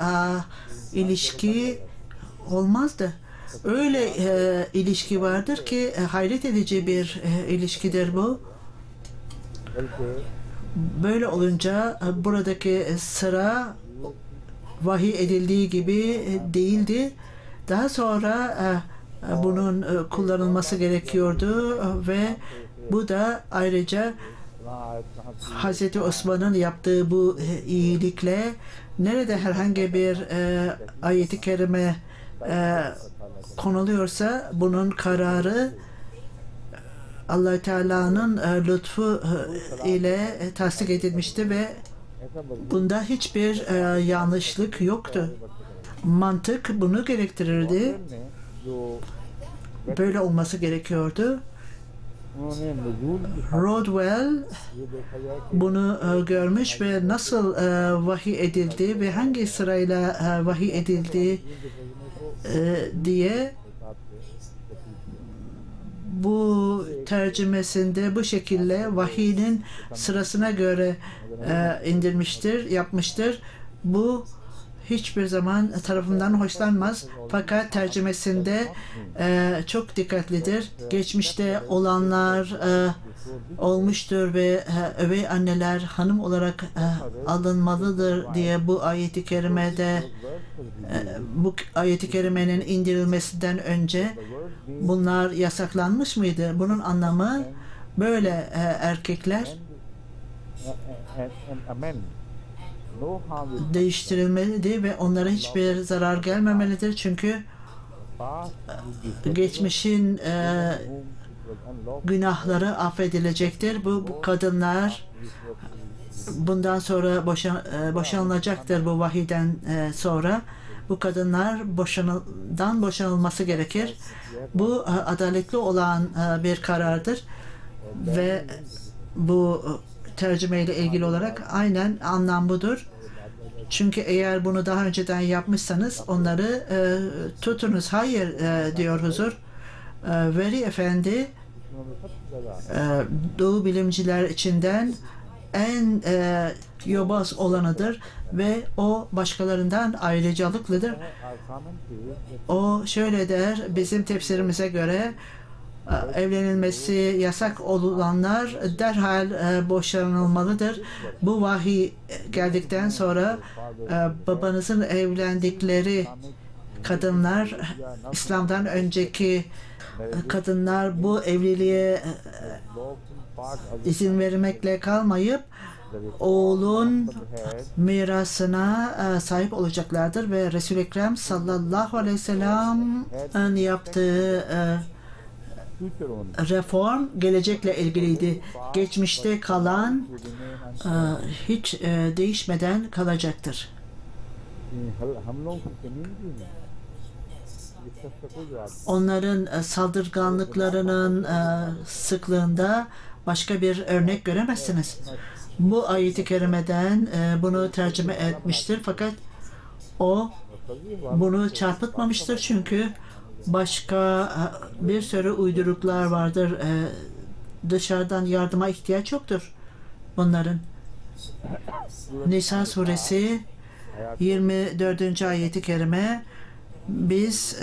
ilişki olmazdı. Öyle ilişki vardır ki hayret edici bir ilişkidir bu. बल्कि Böyle olunca buradaki sıra vahiy edildiği gibi değildi. Daha sonra bunun kullanılması gerekiyordu ve bu da ayrıca वहाँ आयत कहाँ थी Hazreti Osman'ın yaptığı bu iyilikle nerede herhangi bir ayet-i kerime konuluyorsa bunun kararı Allah Teala'nın lütfu ile tasdik edilmişti ve ऐसा बदल bunda hiçbir yanlışlık yoktu. Mantık bunu gerektirirdi. ने जो Böyle olması gerekiyordu. उन्होंने नजूल की Rodwell ये देखा जाए कि bunu görmüş ve nasıl vahiy edildi ve hangi sırayla vahiy edildi के सजने को diye हिसाब से तस्वीर किया bu tercümesinde bu şekilde vahiyinin sırasına göre indirmiştir, yapmıştır. Bu hiçbir zaman tarafından hoşlanmaz. Fakat tercümesinde çok dikkatlidir. Geçmişte olanlar olmuştur ve üvey anneler hanım olarak alınmalıdır diye bu ayet-i kerimede bu ayet-i kerimenin indirilmesinden önce bunlar yasaklanmış mıydı? Bunun anlamı böyle erkekler değiştirilmelidir ve onlara hiçbir zarar gelmemelidir. Çünkü geçmişin günahları affedilecektir. Bu kadınlar bundan sonra boşanılacaktır bu vahiden sonra. Bu kadınlar boşanılması gerekir. Bu adaletli olan bir karardır ve bu tercümeyle ilgili olarak aynen anlam budur. Çünkü eğer bunu daha önceden yapmışsanız onları tutunuz. Hayır diyor huzur. Veli Efendi Doğu bilimciler içinden en yobaz olanıdır ve o başkalarından ayrıcalıklıdır. O şöyle der, bizim tefsirimize göre evlenilmesi yasak olanlar derhal boşanılmalıdır. Bu vahiy geldikten sonra babanızın evlendikleri kadınlar, İslam'dan önceki kadınlar bu evliliğe izin vermekle kalmayıp oğlun mirasına sahip olacaklardır ve Resul-i Ekrem sallallahu aleyhi ve sellem'in yaptığı reform gelecekle ilgiliydi. Geçmişte kalan hiç değişmeden kalacaktır. Onların saldırganlıklarının sıklığında başka bir örnek göremezsiniz. Bu ayet-i kerimeden bunu tercüme etmiştir fakat o bunu çarpıtmamıştır çünkü başka bir sürü uyduruklar vardır. Dışarıdan yardıma ihtiyaç yoktur bunların. Nisa suresi 24. ayeti kerime biz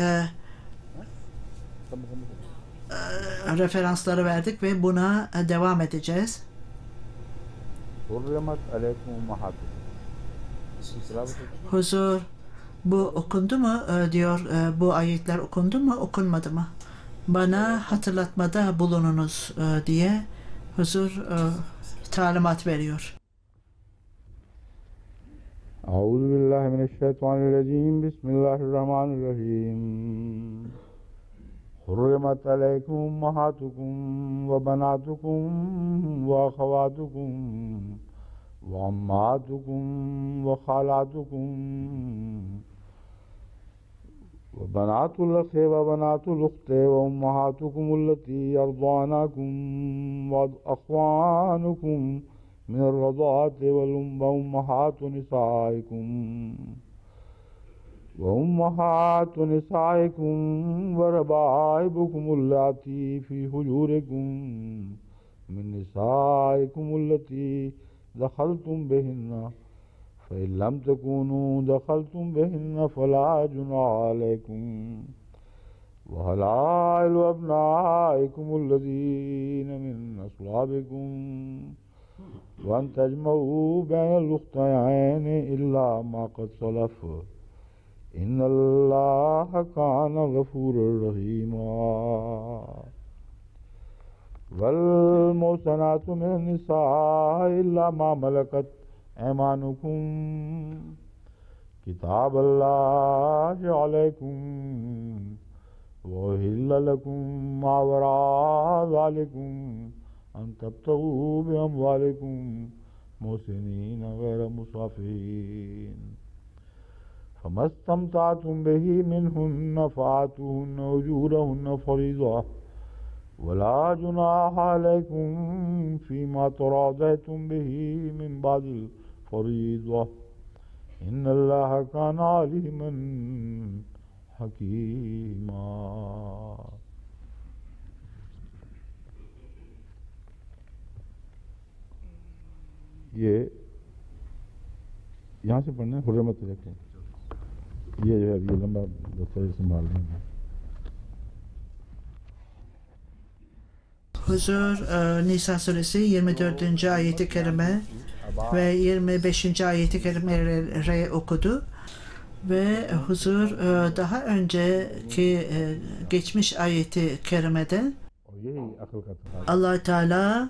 referansları verdik ve buna devam edeceğiz. Huzur, bu okundu mu diyor, bu ayetler okundu mu, okunmadı mı? Bana hatırlatmada bulununuz diye huzur talimat veriyor. Euzubillahimineşşeytanirracim. Bismillahirrahmanirrahim. Hurrimet aleykum ummahatukum ve banatukum ve ahavatukum ve ammatukum ve halatukum ve banatul akhi ve banatul ukhti ve ummahatukum allati yardanakum ve akhwanukum min ar-rada'ati ve ummahatu nisaikum وأمهات نسائكم وربائبكم اللاتي في حجوركم من نسائكم التي دخلتم بهن فإن لم تكونوا دخلتم بهن فلا جناح عليكم وحلائل أبنائكم الذين من أصلابكم وأن تجمعوا بين الأختين إلا ما قد سلف إن الله كان غفورا رحيما والمحصنات من النساء إلا ما ملكت أيمانكم كتاب الله عليكم وأحل لكم ما وراء ذلكم أن تبتغوا بأموالكم محسنين غير مسافرين فما استمتعتم به منهن فآتوهن أجورهن فريضة ولا جناح عليكم فيما تراضيتم به من بعد الفريضة إن الله كان عليما حكيما. ये यहाँ से पढ़ना है हुर्रमत को। ये जो है अभी लंबा दस्तावेज संभाल रहे हैं। Huzur Nisa suresi 24. ayeti kerime ve 25. ayeti kerimeleri okudu ve huzur daha önceki geçmiş ayeti kerimede और यही अकल का तकाजा Allah Teala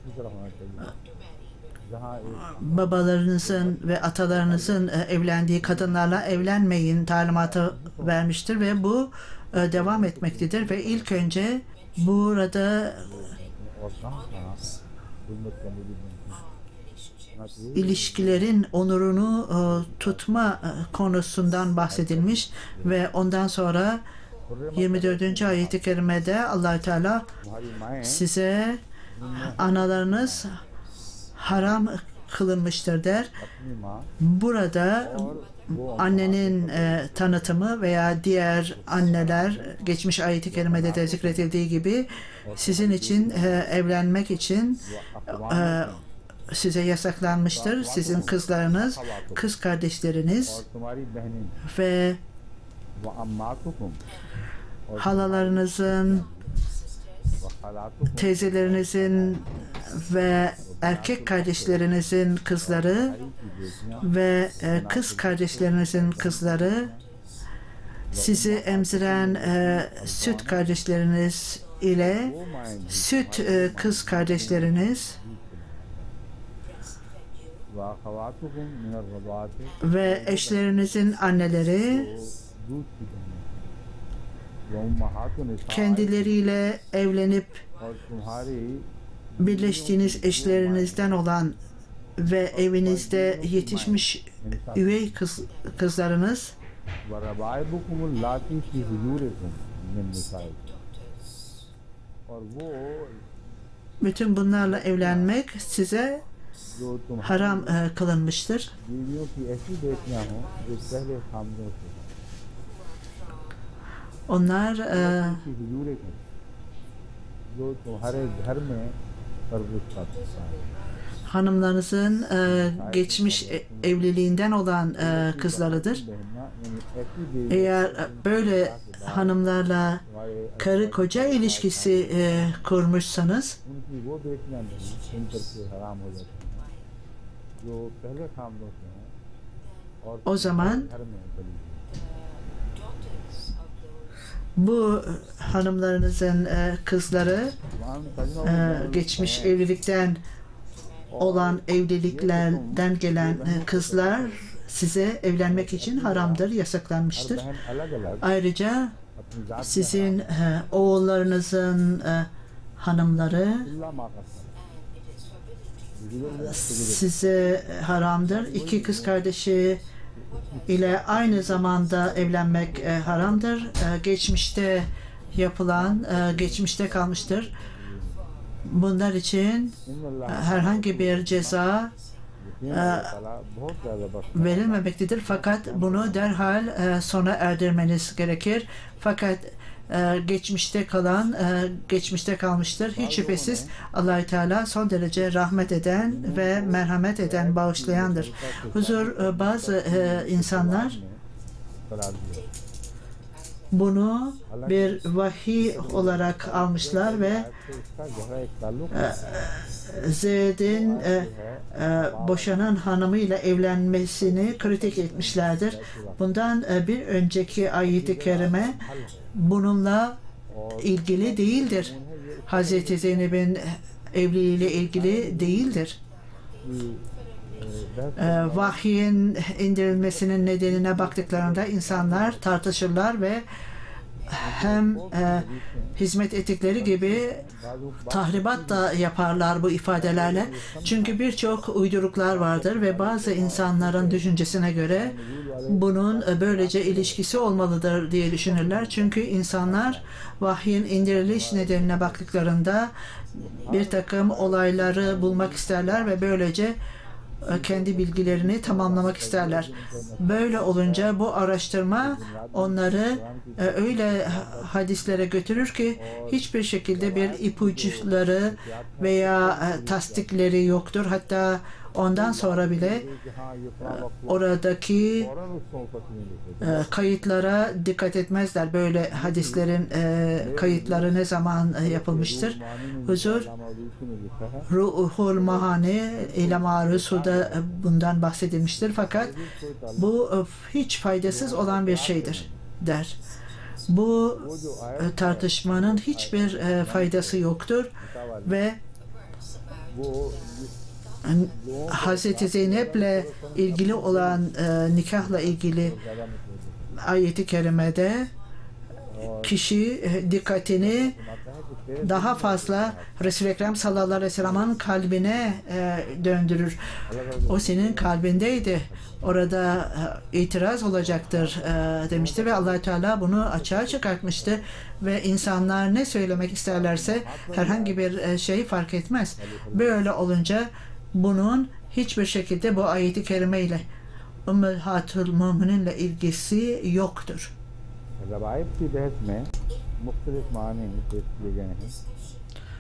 इसी तरह होना चाहिए जहाँ एक babalarınızın ve atalarınızın evlendiği kadınlarla evlenmeyin talimatı vermiştir ve bu devam etmektedir ve ilk önce burada और कहाँ कहाँ हिम्मत करने की बनती है। ilişkilerin onurunu tutma konusundan bahsedilmiş ve ondan sonra 24. ayet-i kerimede Allah Teala तुम्हारी माएँ size analarınız haram kılınmıştır der. अपनी माँ Burada और वो annenin tanıtımı veya diğer anneler geçmiş ayet-i kerimede de zikredildiği gibi sizin için evlenmek için size yasaklanmıştır. Sizin kızlarınız, kız kardeşleriniz और तुम्हारी बहनें ve व अम्मातुकुम और halalarınızın, व खालातुकुम teyzelerinizin ve erkek kardeşlerinizin kızları की बेटियाँ ve kız kardeşlerinizin kızları, sizi emziren süt kardeşleriniz ile वो माएँ भी süt kız kardeşleriniz व अखवातुकुम मिनर रज़ाअत ve eşlerinizin anneleri वो दूध की बहनें व उम्महातुन निसा kendileriyle evlenip और तुम्हारी birleştiğiniz eşlerinizden olan ve evinizde yetişmiş üvey kızlarınız व रबाइबुकुम अल्लाती फी हुजूरिकुम मिन निसाइकुम और वो bütün bunlarla evlenmek size जो तुम्हारी haram kılınmıştır. बीवियों की ऐसी बेटियां हों जो पहले खामदों से हों Onlar की हुजूरिकुम जो तुम्हारे घर में परवरिश पाती हैं hanımlarınızın geçmiş evliliğinden olan kızlarıdır. बहना यानी ऐसी बेटी Eğer böyle hanımlarla तुम्हारे karı koca ilişkisi kurmuşsanız उनकी वो बेटियां नहीं जिन पर से हराम हो जाती हैं जो पहले खामदों से हैं और o zaman घर में बनी हुई bu hanımlarınızın kızları वहाँ तजमा geçmiş evlilikten olan evliliklerden gelen kızlar size evlenmek için haramdır, हर yasaklanmıştır. बहन अलग अलग Ayrıca अपनी जात sizin oğullarınızın hanımları खुला माकस size haramdır. İki kız kardeşi ile aynı zamanda evlenmek haramdır. Geçmişte yapılan, geçmişte kalmıştır. Bunlar için herhangi bir ceza बहुत ज़्यादा बख्श verilmemektedir. Fakat bunu derhal sona erdirmeniz gerekir. Fakat geçmişte kalan geçmişte kalmıştır. Hiç şüphesiz Allah-u Teala son derece rahmet eden ve merhamet eden, bağışlayandır. Huzur bazı insanlar करार दिया bunu bir vahiy olarak almışlar ve इसका गहरा एक ताल्लुक है Zeyd'in boşanan hanımıyla evlenmesini kritik etmişlerdir. Bundan bir önceki ayet-i kerime bununla ilgili değildir. Hazreti Zeynep'in evliliğiyle ilgili değildir. Vahyin indirilmesinin nedenine baktıklarında insanlar tartışırlar ve hem hizmet ettikleri gibi tahribat da yaparlar bu ifadelerle. Çünkü birçok uyduruklar vardır ve bazı insanların düşüncesine göre bunun böylece ilişkisi olmalıdır diye düşünürler. Çünkü insanlar vahyin indiriliş nedenine baktıklarında bir takım olayları bulmak isterler ve böylece kendi bilgilerini tamamlamak isterler. Böyle olunca bu araştırma onları öyle hadislere götürür ki hiçbir şekilde bir ipuçları veya tasdikleri yoktur. Hatta Ondan sonra bile oradaki kayıtlara dikkat etmezler. Böyle hadislerin kayıtları ne zaman yapılmıştır? Huzur Ruhul Mahani ile Marusu'da bundan bahsedilmiştir. Fakat bu hiç faydasız olan bir şeydir der. Bu tartışmanın hiçbir faydası yoktur ve Hazreti Zeynep'le ilgili olan nikahla ilgili ayeti kerimede kişi dikkatini daha fazla Resul-i Ekrem sallallahu aleyhi ve sellem'in kalbine döndürür. O senin kalbindeydi. Orada itiraz olacaktır demişti ve Allah Teala bunu açığa çıkartmıştı ve insanlar ne söylemek isterlerse herhangi bir şey fark etmez. Böyle olunca bunun hiçbir şekilde bu ayeti kerime ile Ümmühatul Mümin'le ilgisi yoktur. रवायत की बहस में मुख्तलिफ माने पेश किए गए हैं।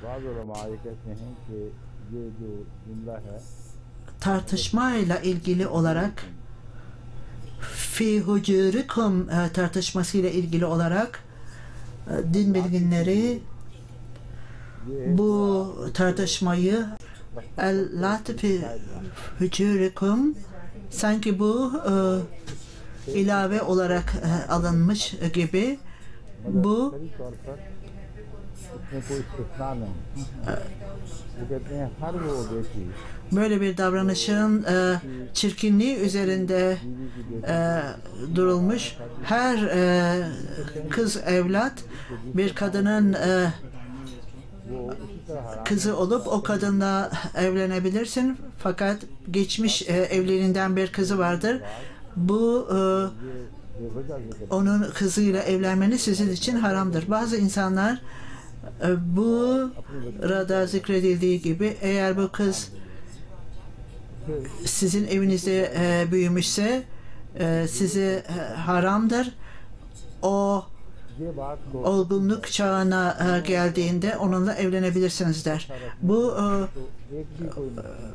बाज़ उलमा ये कहते हैं कि ये जो जुमला है tartışmayla ilgili olarak fi hucurikum tartışmasıyla ilgili olarak din bilginleri bu tartışmayı el-lat fi hucurikum sanki bu ilave olarak alınmış gibi bu böyle bir davranışın çirkinliği üzerinde durulmuş. Her kız evlat bir kadının kızı olup o kadınla evlenebilirsin. Fakat geçmiş evliliğinden bir kızı vardır. Bu onun kızıyla evlenmeniz sizin için haramdır. Bazı insanlar burada zikredildiği gibi eğer bu kız sizin evinizde büyümüşse size haramdır. O olgunluk çağına geldiğinde onunla evlenebilirsiniz der. Bu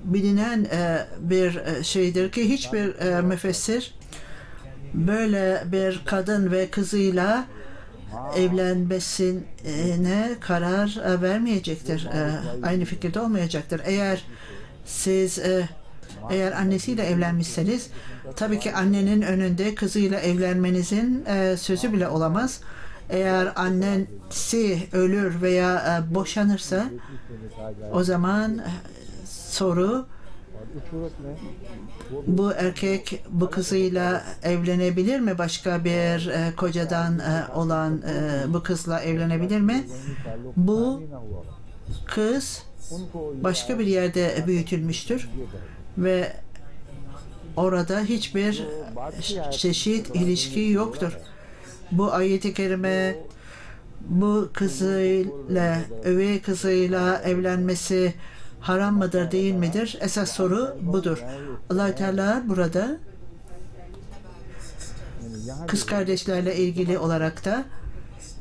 bilinen bir şeydir ki hiçbir müfessir böyle bir kadın ve kızıyla evlenmesine karar vermeyecektir. Aynı fikirde olmayacaktır. Eğer annesiyle evlenmişseniz tabii ki annenin önünde kızıyla evlenmenizin sözü bile olamaz. Eğer annesi ölür veya boşanırsa o zaman soru bu erkek bu kızıyla evlenebilir mi? Başka bir kocadan olan bu kızla evlenebilir mi? Bu kız başka bir yerde büyütülmüştür ve orada hiçbir çeşit ilişki yoktur. Bu ayet-i kerime bu kızıyla, üvey kızıyla evlenmesi haram mıdır, değil midir? Esas soru budur. Allah Teala burada kız kardeşlerle ilgili olarak da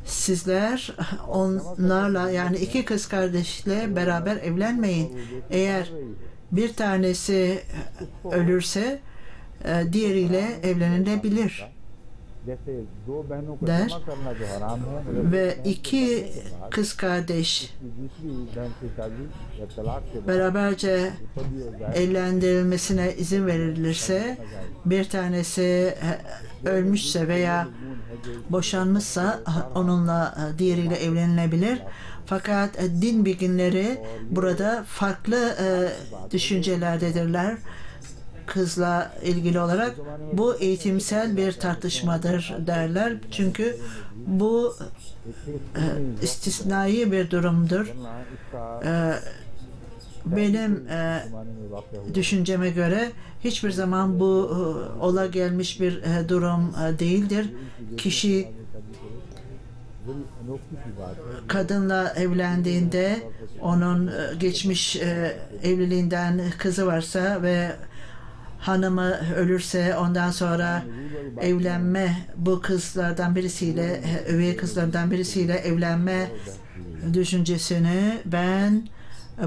sizler onlarla yani iki kız kardeşle beraber evlenmeyin. Eğer bir tanesi ölürse diğeriyle evlenilebilir der ve iki kız kardeş beraberce evlendirilmesine izin verilirse bir tanesi ölmüşse veya boşanmışsa onunla diğeriyle evlenilebilir. Fakat din bilginleri burada farklı düşüncelerdedirler. Kızla ilgili olarak bu eğitimsel bir tartışmadır derler. Çünkü bu istisnai bir durumdur. Benim düşünceme göre hiçbir zaman bu ola gelmiş bir durum değildir. Kişi kadınla evlendiğinde onun geçmiş evliliğinden kızı varsa ve hanımı ölürse ondan sonra evlenme bu kızlardan birisiyle üvey kızlardan birisiyle evlenme düşüncesini ben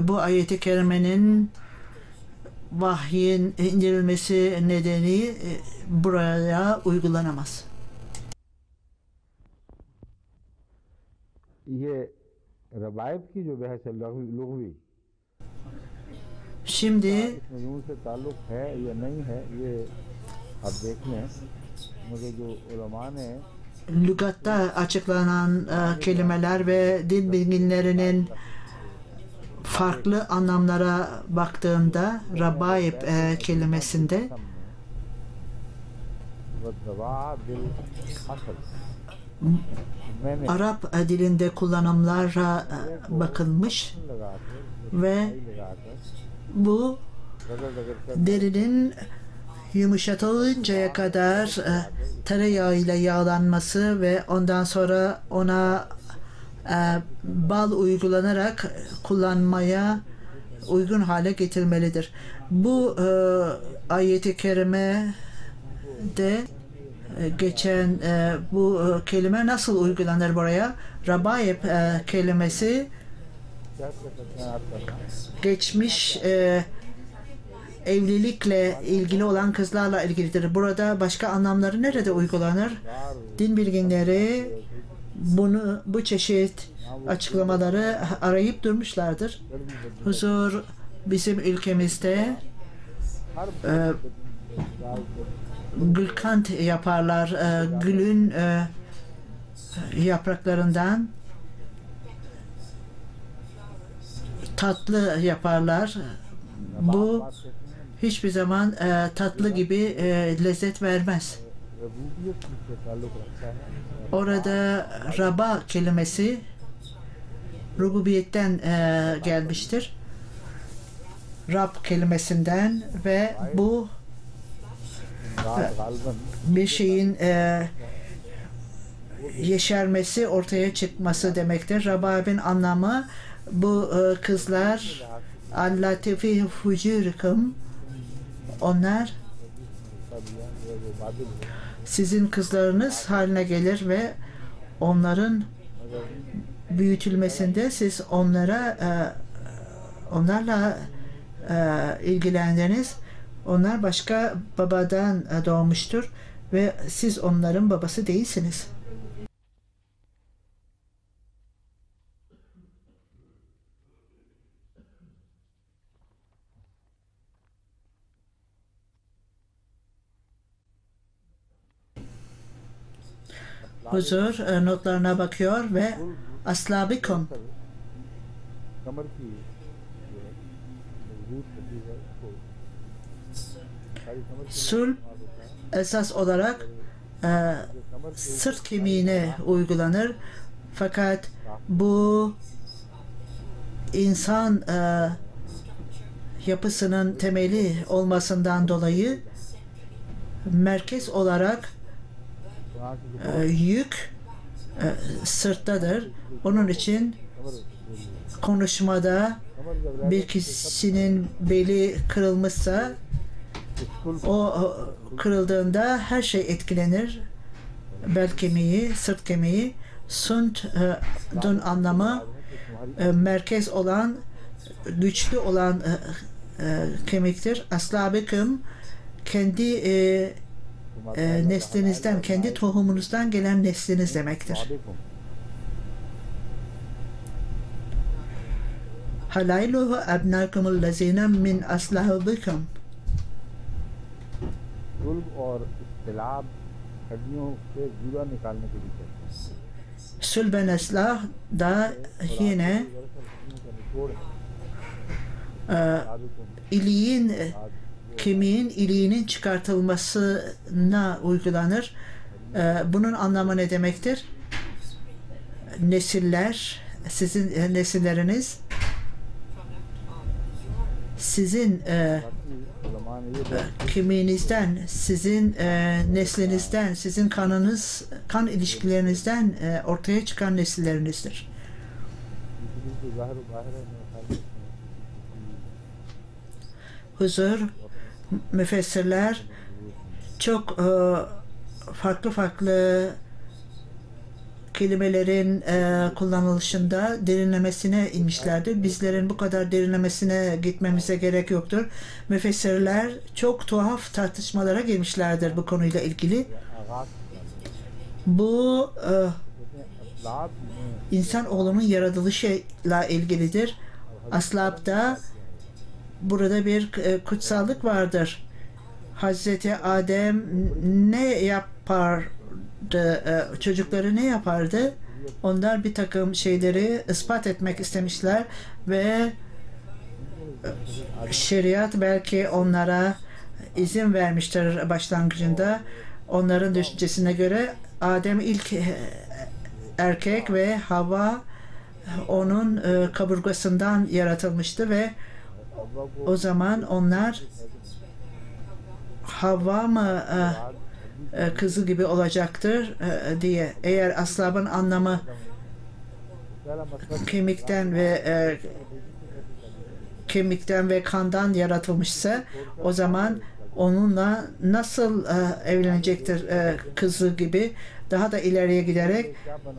bu ayet-i kerimenin vahyin indirilmesi nedeni buraya uygulanamaz. ये रबायत की जो बहस है लुग़वी Şimdi इसमें यूं से ताल्लुक़ है या नहीं है ये आप देख लें मगर जो उलमा ने lügatta açıklanan kelimeler ve din bilginlerinin farklı anlamlara baktığında Rabaib kelimesinde Arap dilinde kullanımlara bakılmış ve bu derinin yumuşatılıncaya kadar tereyağıyla yağlanması ve ondan sonra ona bal uygulanarak kullanmaya uygun hale getirmelidir. Bu ayet-i kerime de geçen bu kelime nasıl uygulanır buraya? Rabaib kelimesi geçmiş evlilikle ilgili olan kızlarla ilgilidir. Burada başka anlamları nerede uygulanır? Din bilginleri bu çeşit açıklamaları arayıp durmuşlardır. Huzur bizim ülkemizde gülkant yaparlar. Gülün yapraklarından tatlı yaparlar. Bu hiçbir zaman tatlı gibi lezzet vermez. Orada raba kelimesi rububiyetten gelmiştir. Rab kelimesinden ve bu bir şeyin yeşermesi, ortaya çıkması demektir. Rababin anlamı bu kızlar allatifi fucurikum, onlar sizin kızlarınız haline gelir ve onların büyütülmesinde siz onlarla ilgilendiniz. Onlar başka babadan doğmuştur ve siz onların babası değilsiniz. Huzur notlarına bakıyor ve aslabikum sulb esas olarak sırt kemiğine uygulanır. Fakat bu insan yapısının temeli olmasından dolayı merkez olarak yük sırttadır. Onun için konuşmada bir kişinin beli kırılmışsa o kırıldığında her şey etkilenir. Bel kemiği, sırt kemiği. Sund'un anlamı merkez olan, güçlü olan kemiktir. Aslabikum kendi neslinizden, kendi tohumunuzdan gelen nesliniz demektir. Halayluhu abnakumul lazina min aslabikum. Sülben eslah da yine iliğin, kemiğin iliğinin çıkartılmasına uygulanır. Bunun anlamı ne demektir? Nesiller, sizin nesilleriniz, sizin kemiğinizden, sizin neslinizden, sizin kanınız, kan ilişkilerinizden ortaya çıkan nesillerinizdir. Huzur, müfessirler çok farklı kelimelerin kullanılışında derinlemesine inmişlerdir. Bizlerin bu kadar derinlemesine gitmemize gerek yoktur. Müfessirler çok tuhaf tartışmalara girmişlerdir bu konuyla ilgili. Bu insanoğlunun yaratılışıyla ilgilidir. Aslab'da burada bir kutsallık vardır. Hazreti Adem ne yapardı? Çocukları ne yapardı? Onlar bir takım şeyleri ispat etmek istemişler ve şeriat belki onlara izin vermiştir başlangıcında. Onların düşüncesine göre Adem ilk erkek ve Havva onun kaburgasından yaratılmıştı ve o zaman onlar Havva mı kızı gibi olacaktır diye. Eğer aslabın anlamı kemikten ve kandan yaratılmışsa o zaman onunla nasıl evlenecektir kızı gibi, daha da ileriye giderek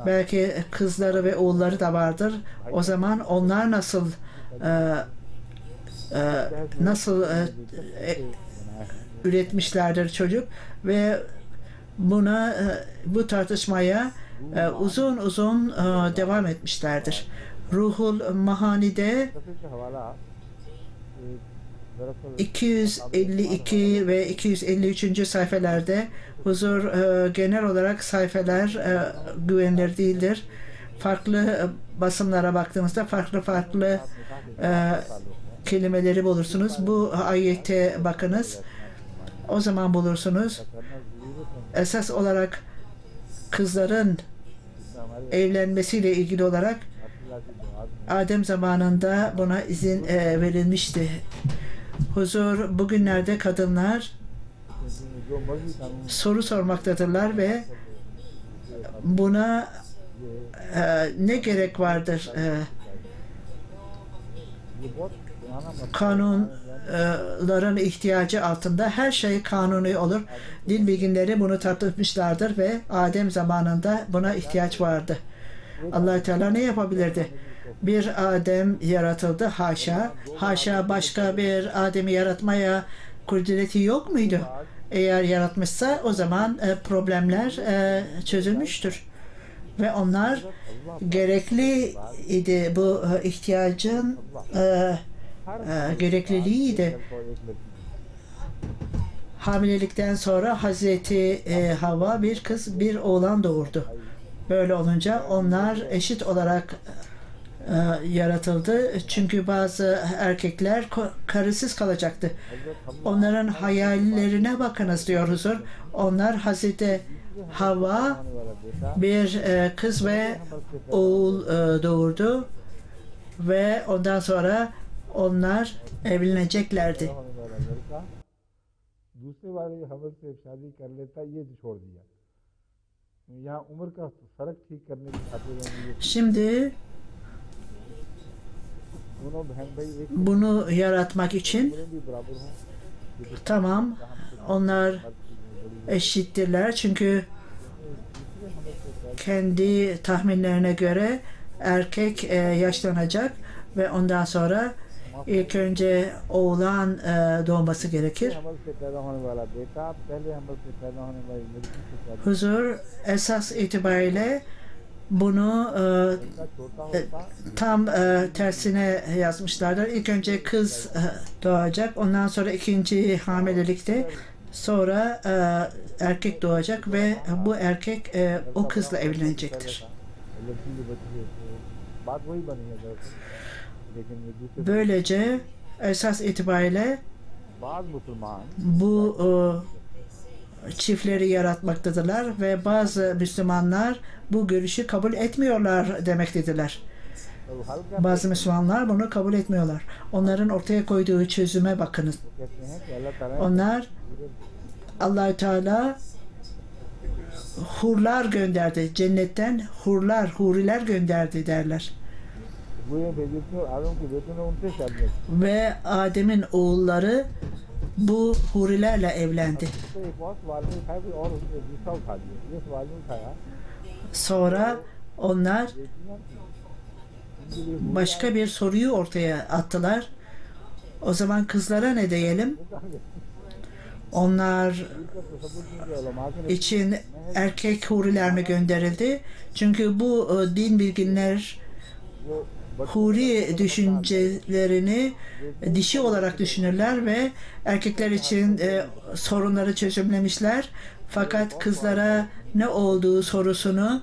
belki kızları ve oğulları da vardır. O zaman onlar nasıl üretmişlerdir çocuk ve bu tartışmaya uzun uzun devam etmişlerdir. Ruhul Mahani'de 252 ve 253. sayfelerde huzur genel olarak sayfeler güvenilir değildir. Farklı basımlara baktığımızda farklı kelimeleri bulursunuz. Bu ayete bakınız. O zaman bulursunuz. Esas olarak kızların evlenmesiyle ilgili olarak Adem zamanında buna izin verilmişti. Huzur bugünlerde kadınlar soru sormaktadırlar ve buna ne gerek vardır? Kanunların ihtiyacı altında her şey kanuni olur. Dil bilginleri bunu tartışmışlardır ve Adem zamanında buna ihtiyaç vardı. Allah-u Teala ne yapabilirdi? Bir Adem yaratıldı, haşa. Haşa, başka bir Adem'i yaratmaya kudreti yok muydu? Eğer yaratmışsa o zaman problemler çözülmüştür. Ve onlar gerekli idi, bu ihtiyacın gerekliliğiydi. Hamilelikten sonra Hazreti Havva bir kız bir oğlan doğurdu. Böyle olunca onlar eşit olarak yaratıldı. Çünkü bazı erkekler karısız kalacaktı. Onların hayallerine bakınız diyor huzur. Onlar Hazreti Havva bir kız ve oğul doğurdu ve ondan sonra onlar evleneceklerdi. Şimdi bunu yaratmak için tamam, onlar eşittirler çünkü kendi tahminlerine göre erkek yaşlanacak ve ondan sonra ilk önce oğlan doğması gerekir. Huzur esas itibariyle bunu tam tersine yazmışlardır. İlk önce kız doğacak, ondan sonra ikinci hamilelikte, sonra erkek doğacak ve bu erkek o kızla evlenecektir. Böylece esas itibariyle bu çiftleri yaratmaktadırlar ve bazı Müslümanlar bu görüşü kabul etmiyorlar demektediler. Bazı Müslümanlar bunu kabul etmiyorlar. Onların ortaya koyduğu çözüme bakınız. Onlar Allah-u Teala hurlar gönderdi. Cennetten huriler gönderdi derler. Ve Adem'in oğulları bu hurilerle evlendi. Sonra onlar başka bir soruyu ortaya attılar. O zaman kızlara ne diyelim? Onlar için erkek huriler mi gönderildi? Çünkü bu din bilginler huri düşüncelerini dişi olarak düşünürler ve erkekler için sorunları çözümlemişler. Fakat kızlara ne olduğu sorusunu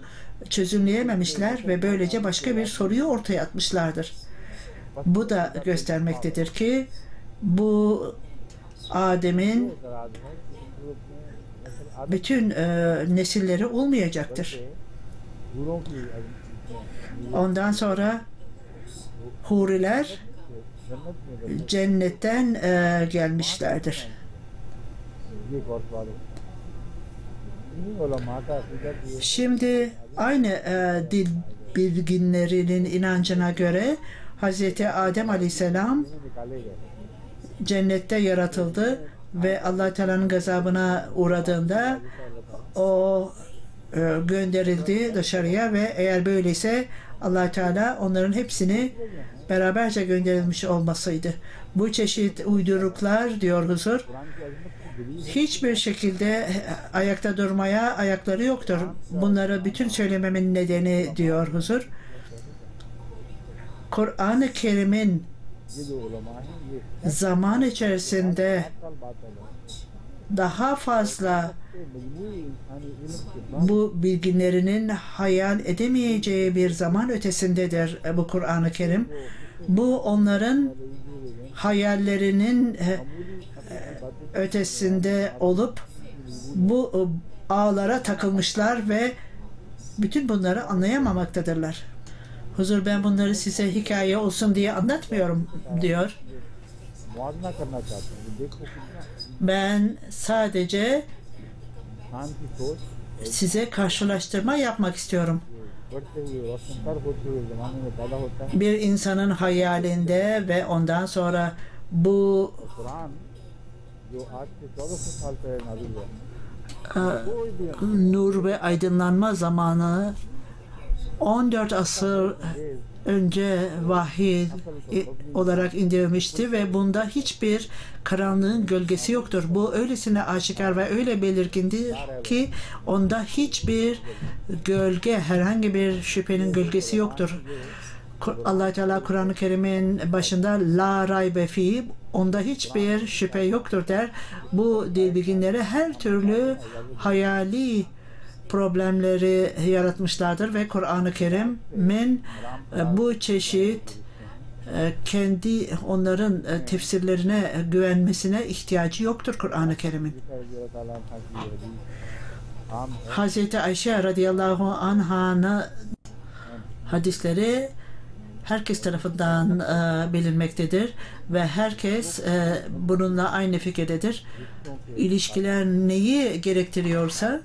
çözümleyememişler ve böylece başka bir soruyu ortaya atmışlardır. Bu da göstermektedir ki bu Adem'in bütün nesilleri olmayacaktır. Ondan sonra huriler cennetten gelmişlerdir. Şimdi aynı dil bilginlerinin inancına göre Hz. Adem Aleyhisselam cennette yaratıldı ve Allah Teala'nın gazabına uğradığında o gönderildi dışarıya ve eğer böyleyse Allah Teala onların hepsini beraberce gönderilmiş olmasıydı. Bu çeşit uyduruklar diyor huzur, hiçbir şekilde ayakta durmaya ayakları yoktur. Bunları bütün söylememin nedeni diyor huzur, Kur'an-ı Kerim'in zaman içerisinde daha fazla bu bilginlerinin hayal edemeyeceği bir zaman ötesindedir bu Kur'an-ı Kerim. Bu onların hayallerinin ötesinde olup bu ağlara takılmışlar ve bütün bunları anlayamamaktadırlar. Huzur, ben bunları size hikaye olsun diye anlatmıyorum diyor. Ben sadece size karşılaştırma yapmak istiyorum. Bir insanın hayalinde ve ondan sonra bu nur ve aydınlanma zamanı 14 asır önce vahiy olarak indirilmişti ve bunda hiçbir karanlığın gölgesi yoktur. Bu öylesine aşikar ve öyle belirgindir ki onda hiçbir gölge, herhangi bir şüphenin gölgesi yoktur. Allah Teala Kur'an-ı Kerim'in başında la raybe fi, onda hiçbir şüphe yoktur der. Bu dil bilginleri her türlü hayali problemleri yaratmışlardır ve Kur'an-ı Kerim'in bu çeşit kendi onların tefsirlerine güvenmesine ihtiyacı yoktur Kur'an-ı Kerim'in. Hazreti Ayşe radıyallahu anh'ın hadisleri herkes tarafından bilinmektedir ve herkes bununla aynı fikirdedir. İlişkiler neyi gerektiriyorsa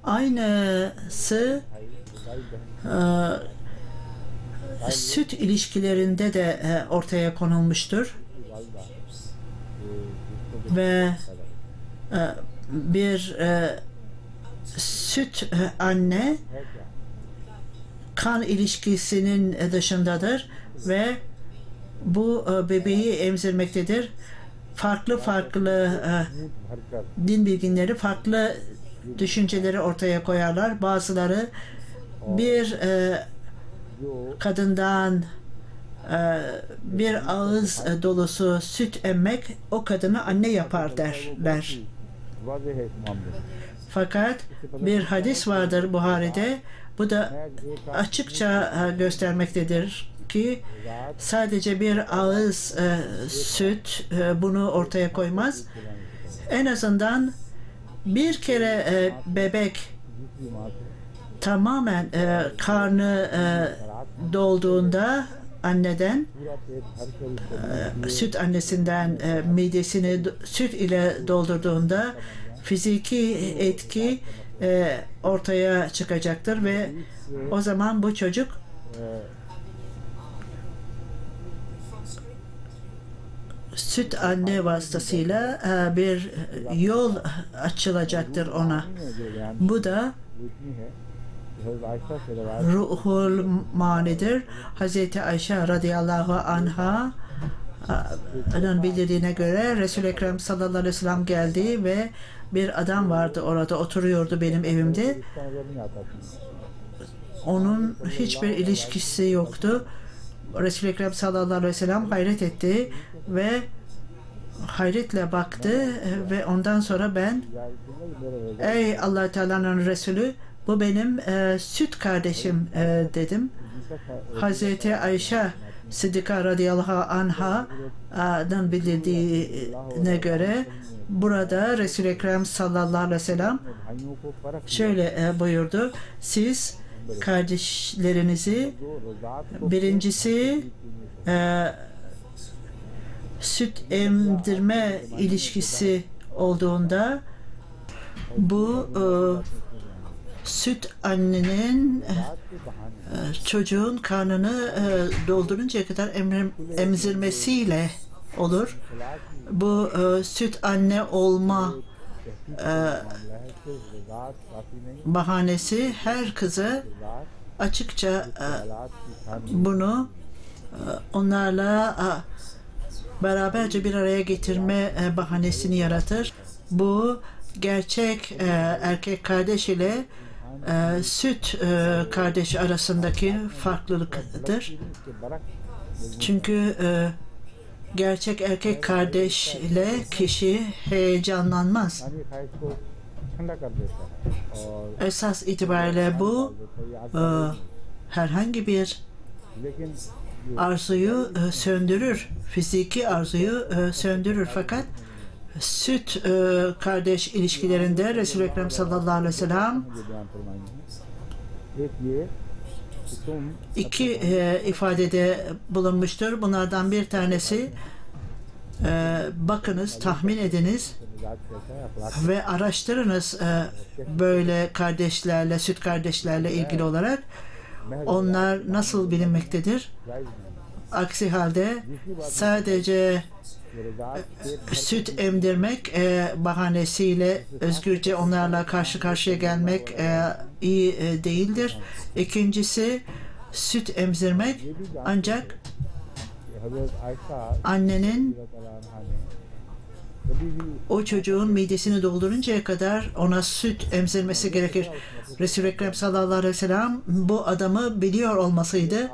aynısı süt ilişkilerinde de ortaya konulmuştur ve bir süt anne kan ilişkisinin dışındadır ve bu bebeği emzirmektedir. Farklı din bilginleri farklı düşünceleri ortaya koyarlar. Bazıları bir kadından bir ağız dolusu süt emmek o kadını anne yapar derler. Fakat bir hadis vardır Buhari'de, bu da açıkça göstermektedir ki sadece bir ağız süt bunu ortaya koymaz. En azından bir kere bebek tamamen karnı dolduğunda anneden, süt annesinden midesini süt ile doldurduğunda fiziki etki ortaya çıkacaktır ve o zaman bu çocuk süt anne vasıtasıyla bir yol açılacaktır ona. Bu da Ruhul Mani'dir. Hazreti Ayşe radıyallahu anha'nın bildirdiğine göre Resul-i Ekrem sallallahu aleyhi ve sellem geldi ve bir adam vardı orada, oturuyordu benim evimde. Onun hiçbir ilişkisi yoktu. Resul-i Ekrem sallallahu aleyhi ve sellem hayret etti ve hayretle baktı ve ondan sonra ben, ey Allah Teala'nın Resulü, bu benim süt kardeşim dedim. Hazreti Ayşe Sıddıka radıyallahu anha'dan bildirdiğine göre burada Resul-i Ekrem sallallahu aleyhi ve sellem şöyle buyurdu: siz kardeşlerinizi, birincisi süt emdirme ilişkisi olduğunda bu süt annenin çocuğun karnını dolduruncaya kadar emzirmesiyle olur. Bu süt anne olma bahanesi her kızı açıkça bunu onlarla beraberce bir araya getirme bahanesini yaratır. Bu gerçek erkek kardeş ile süt kardeş arasındaki farklılıktır. Çünkü gerçek erkek kardeşle kişi heyecanlanmaz. Esas itibariyle bu herhangi bir arzuyu söndürür, fiziki arzuyu söndürür. Fakat süt kardeş ilişkilerinde Resul-i Ekrem sallallahu aleyhi ve sellem iki ifadede bulunmuştur. Bunlardan bir tanesi, bakınız, tahmin ediniz ve araştırınız böyle kardeşlerle, süt kardeşlerle ilgili olarak onlar nasıl bilinmektedir. Aksi halde sadece süt emdirmek bahanesiyle özgürce onlarla karşı karşıya gelmek iyi değildir. İkincisi, süt emzirmek ancak annenin o çocuğun midesini dolduruncaya kadar ona süt emzirmesi gerekir. Resul-i Ekrem sallallahu aleyhi ve sellem bu adamı biliyor olmasıydı.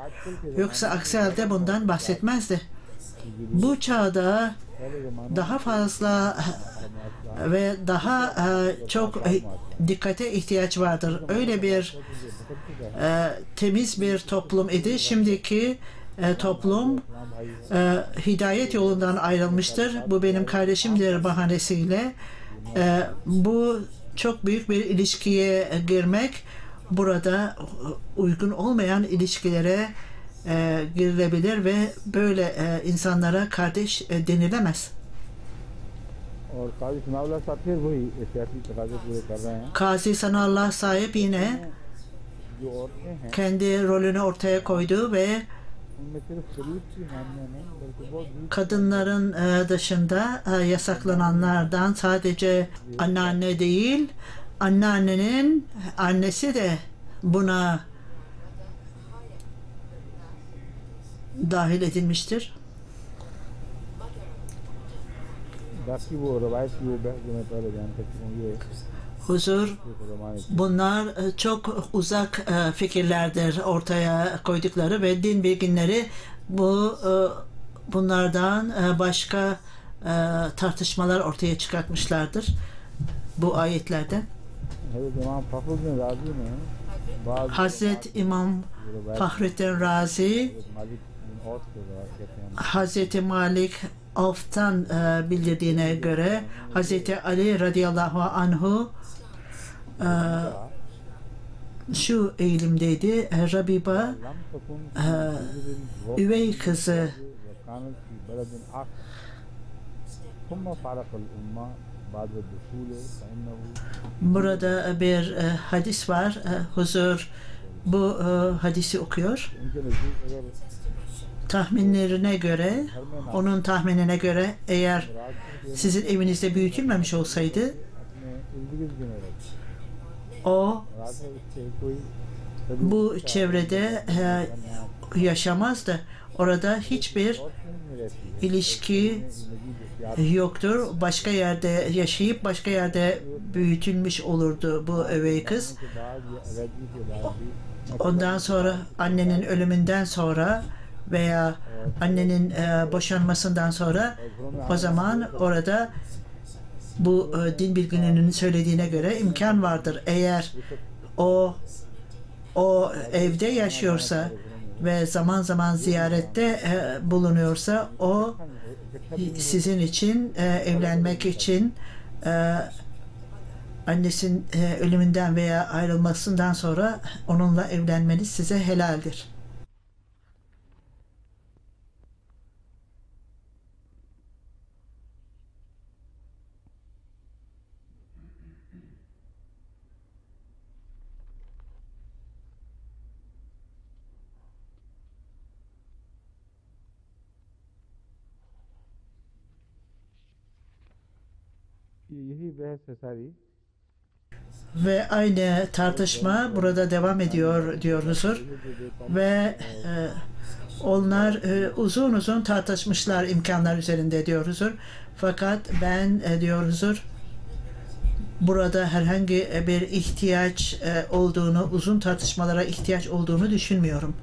Yoksa aksi halde bundan bahsetmezdi. Bu çağda daha fazla ve daha çok dikkate ihtiyaç vardır. Öyle bir temiz bir toplum idi. Şimdiki toplum hidayet yolundan ayrılmıştır. Bu benim kardeşimdir bahanesiyle. Bu çok büyük bir ilişkiye girmek, burada uygun olmayan ilişkilere girilebilir ve böyle insanlara kardeş denilemez. Kazi Sanallah sahip yine kendi rolünü ortaya koydu ve kadınların dışında yasaklananlardan sadece anneanne değil, anneannenin annesi de buna dahil edilmiştir. Huzur, bunlar çok uzak fikirlerdir ortaya koydukları ve din bilginleri bunlardan başka tartışmalar ortaya çıkartmışlardır bu ayetlerden. Hazreti İmam Fahrettin Razi, Hazreti Malik Avf'tan bildirdiğine göre Hazreti Ali radıyallahu anhu şu eğilimdeydi: Rabiba üvey kızı burada bir hadis var. Huzur bu hadisi okuyor. tahminlerine göre, onun tahminine göre eğer sizin evinizde büyütülmemiş olsaydı o bu çevrede yaşamazdı. Orada hiçbir ilişki yoktur. Başka yerde yaşayıp başka yerde büyütülmüş olurdu bu üvey kız. Ondan sonra annenin ölümünden sonra veya annenin boşanmasından sonra o zaman orada bu din bilginlerinin söylediğine göre imkan vardır. Eğer o evde yaşıyorsa ve zaman zaman ziyarette bulunuyorsa o sizin için evlenmek için annesinin ölümünden veya ayrılmasından sonra onunla evlenmeniz size helaldir. यही बहस है सारी Ve aynı tartışma burada devam ediyor diyor huzur. Ve onlar uzun uzun tartışmışlar imkanlar üzerinde diyor huzur. Fakat ben diyor huzur burada herhangi bir ihtiyaç olduğunu, uzun tartışmalara ihtiyaç olduğunu düşünmüyorum.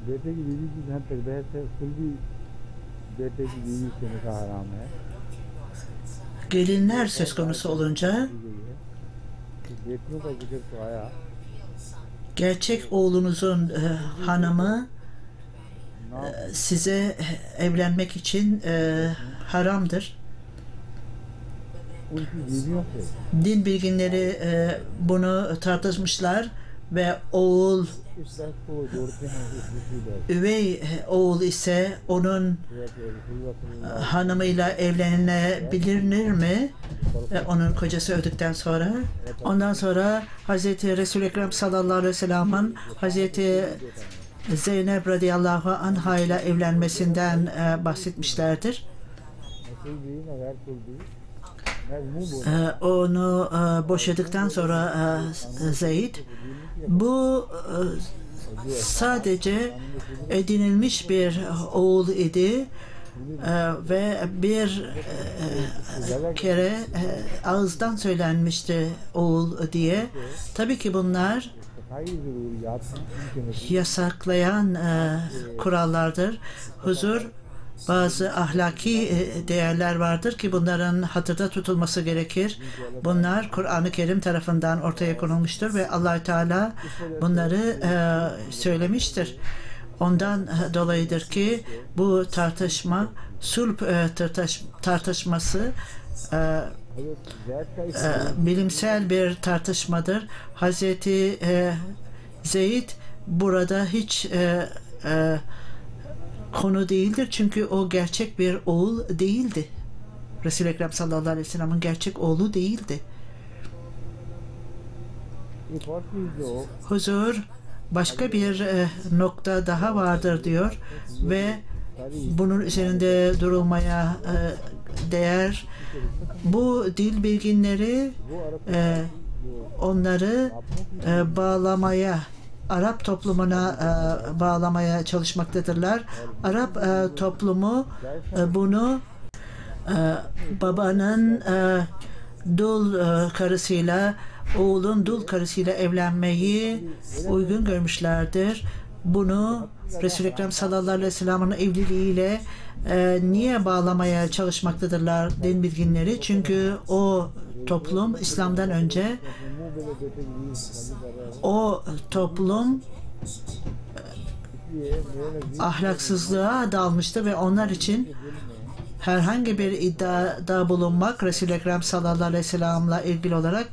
बेटे की बीवी की जहाँ तक बहस है कुल भी बेटे की बीवी से निकाह हराम है Gelinler söz konusu olunca बेटियों का जिक्र तो आया gerçek oğlunuzun hanımı size evlenmek için haramdır. उनकी बीवियों से Din bilginleri bunu tartışmışlar ve oğul इस बहस को जोड़ते हैं इस दूसरी बहस üvey oğul ise onun hanımıyla evlenebilir mi? Onun kocası öldükten sonra. Ondan sonra Hz. Resul-i Ekrem sallallahu aleyhi ve sellem'in Hz. Zeynep radıyallahu anha ile evlenmesinden bahsetmişlerdir. नस्ल भी न गैर कुल भी मैं मुंह बोल Onu boşadıktan sonra Zeyd bu sadece edinilmiş bir oğul idi ve bir kere ağızdan söylenmişti oğul diye. Tabii ki bunlar सफाई जरूरियात हैं उनके नजदीक yasaklayan kurallardır. Huzur bazı ahlaki değerler vardır ki bunların hatırda tutulması gerekir. Bunlar Kur'an-ı Kerim tarafından ortaya konulmuştur ve Allah Teala bunları söylemiştir. Ondan dolayıdır ki bu tartışma sulh tartışması bilimsel bir tartışmadır. Hazreti Zeyd burada hiç konu değildir çünkü o gerçek bir oğul değildi. Resul-i Ekrem sallallahu aleyhi ve sellem'in gerçek oğlu değildi. एक और चीज जो Huzur başka bir nokta daha vardır diyor ve bunun üzerinde durulmaya değer. Bu dil bilginleri onları bağlamaya, Arap toplumuna bağlamaya çalışmaktadırlar. Arap toplumu bunu babanın dul karısıyla, oğlun dul karısıyla evlenmeyi uygun görmüşlerdir. Bunu Resul-i Ekrem sallallahu aleyhi ve sellem'in evliliğiyle niye bağlamaya çalışmaktadırlar din bilginleri? Çünkü o toplum İslam'dan önce o toplum ahlaksızlığa dalmıştı ve onlar için herhangi bir iddiada bulunmak Resul-i Ekrem sallallahu aleyhi ve sellem'le ilgili olarak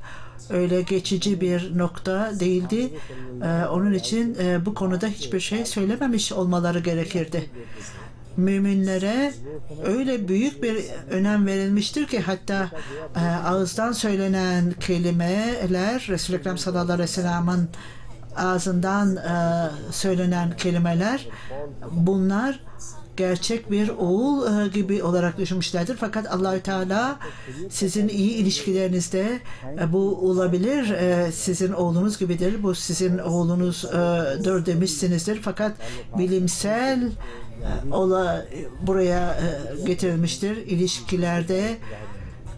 öyle geçici bir nokta değildi. Onun için bu konuda hiçbir şey söylememiş olmaları gerekirdi. müminlere öyle büyük bir önem verilmiştir ki hatta ağızdan söylenen kelimeler, Resul-i Ekrem sallallahu aleyhi ve sellem'in ağzından söylenen kelimeler, bunlar gerçek bir oğul gibi olarak düşünmüşlerdir. Fakat Allahü Teala sizin iyi ilişkilerinizde bu olabilir, sizin oğlunuz gibidir, bu sizin oğlunuzdur demişsinizdir. Fakat bilimsel buraya getirilmiştir. İlişkilerde,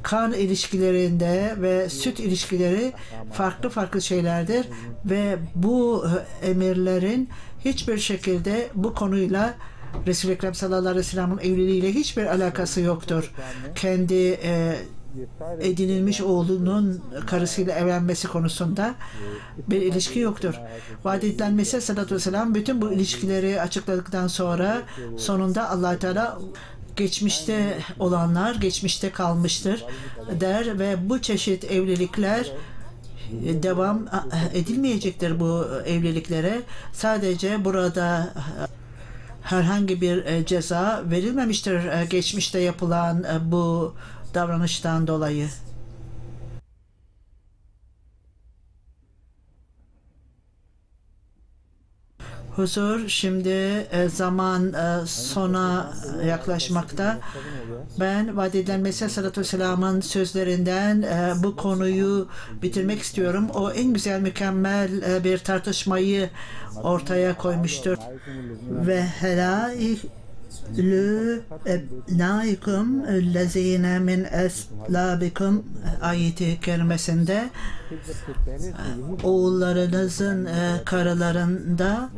kan ilişkilerinde ve süt ilişkileri farklı farklı şeylerdir ve bu emirlerin hiçbir şekilde bu konuyla Resul-i Ekrem sallallahu aleyhi ve sellem'in evliliğiyle hiçbir alakası yoktur. Kendi edinilmiş oğlunun karısıyla evlenmesi konusunda bir ilişki yoktur. Vaat edilen Mesih sallallahu aleyhi ve sellem bütün bu ilişkileri açıkladıktan sonra sonunda Allah-u Teala geçmişte olanlar geçmişte kalmıştır der ve bu çeşit evlilikler devam edilmeyecektir bu evliliklere. Sadece burada herhangi bir ceza verilmemiştir geçmişte yapılan bu davranıştan dolayı. Huzur, şimdi zaman sona yaklaşmakta. Ben vaat edilen Mesih sallallahu aleyhi ve sellem'in sözlerinden bu konuyu bitirmek istiyorum. O en güzel, mükemmel bir tartışmayı ortaya koymuştur. Ve helâih lü ebnâikum lezîne min eslâbikum ayeti kerimesinde oğullarınızın karılarında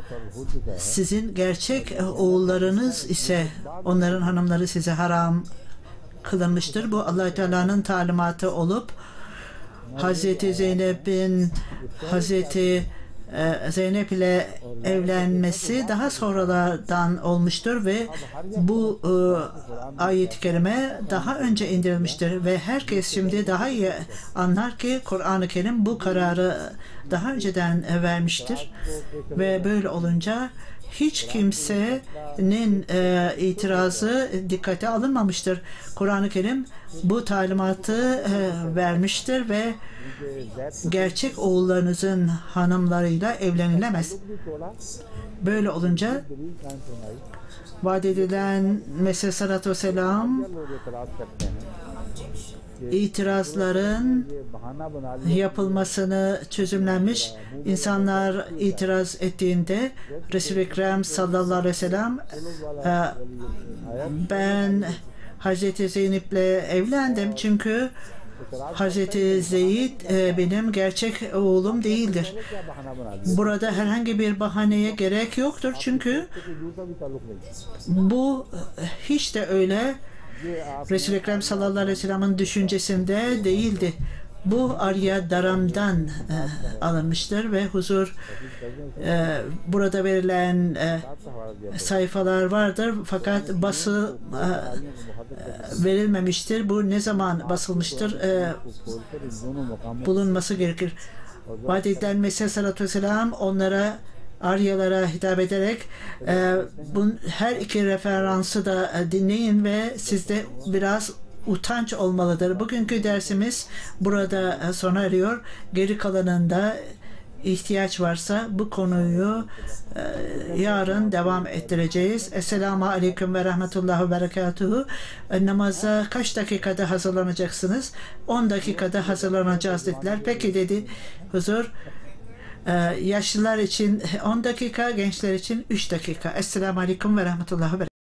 sizin gerçek oğullarınız ise onların hanımları size haram kılınmıştır. Bu Allah-u Teala'nın talimatı olup Hazreti Zeynep ile evlenmesi daha sonradan olmuştur ve bu ayet-i kerime daha önce indirilmiştir ve herkes şimdi daha iyi anlar ki Kur'an-ı Kerim bu kararı daha önceden vermiştir ve böyle olunca hiç kimsenin itirazı dikkate alınmamıştır. Kur'an-ı Kerim bu talimatı vermiştir ve gerçek oğullarınızın hanımlarıyla evlenilemez. Böyle olunca vaat edilen Mesih sallallahu aleyhi ve sellem itirazların yapılmasını çözümlenmiş. İnsanlar itiraz ettiğinde Resul-i Ekrem sallallahu aleyhi ve sellem ben Hazreti Zeynep'le evlendim çünkü Hazreti Zeyd benim gerçek oğlum değildir. Burada herhangi bir bahaneye gerek yoktur çünkü bu hiç de öyle Resul-i Ekrem sallallahu aleyhi ve sellem'in düşüncesinde değildi. Bu Arya Daram'dan alınmıştır ve huzur burada verilen sayfalar vardır fakat bası verilmemiştir. Bu ne zaman basılmıştır? Bulunması gerekir. Vaat edilen Mesih sallallahu aleyhi ve sellem onlara Aryalara hitap ederek her iki referansı da dinleyin ve sizde biraz utanç olmalıdır. Bugünkü dersimiz burada sona eriyor. Geri kalanında ihtiyaç varsa bu konuyu yarın devam ettireceğiz. Esselamu Aleyküm ve Rahmetullahi ve Berekatuhu. Namaza kaç dakikada hazırlanacaksınız? 10 dakikada hazırlanacağız dediler. Peki dedi huzur. Yaşlılar için 10 dakika, gençler için 3 dakika. Esselamu Aleyküm ve Rahmetullahi ve Berekatuhu.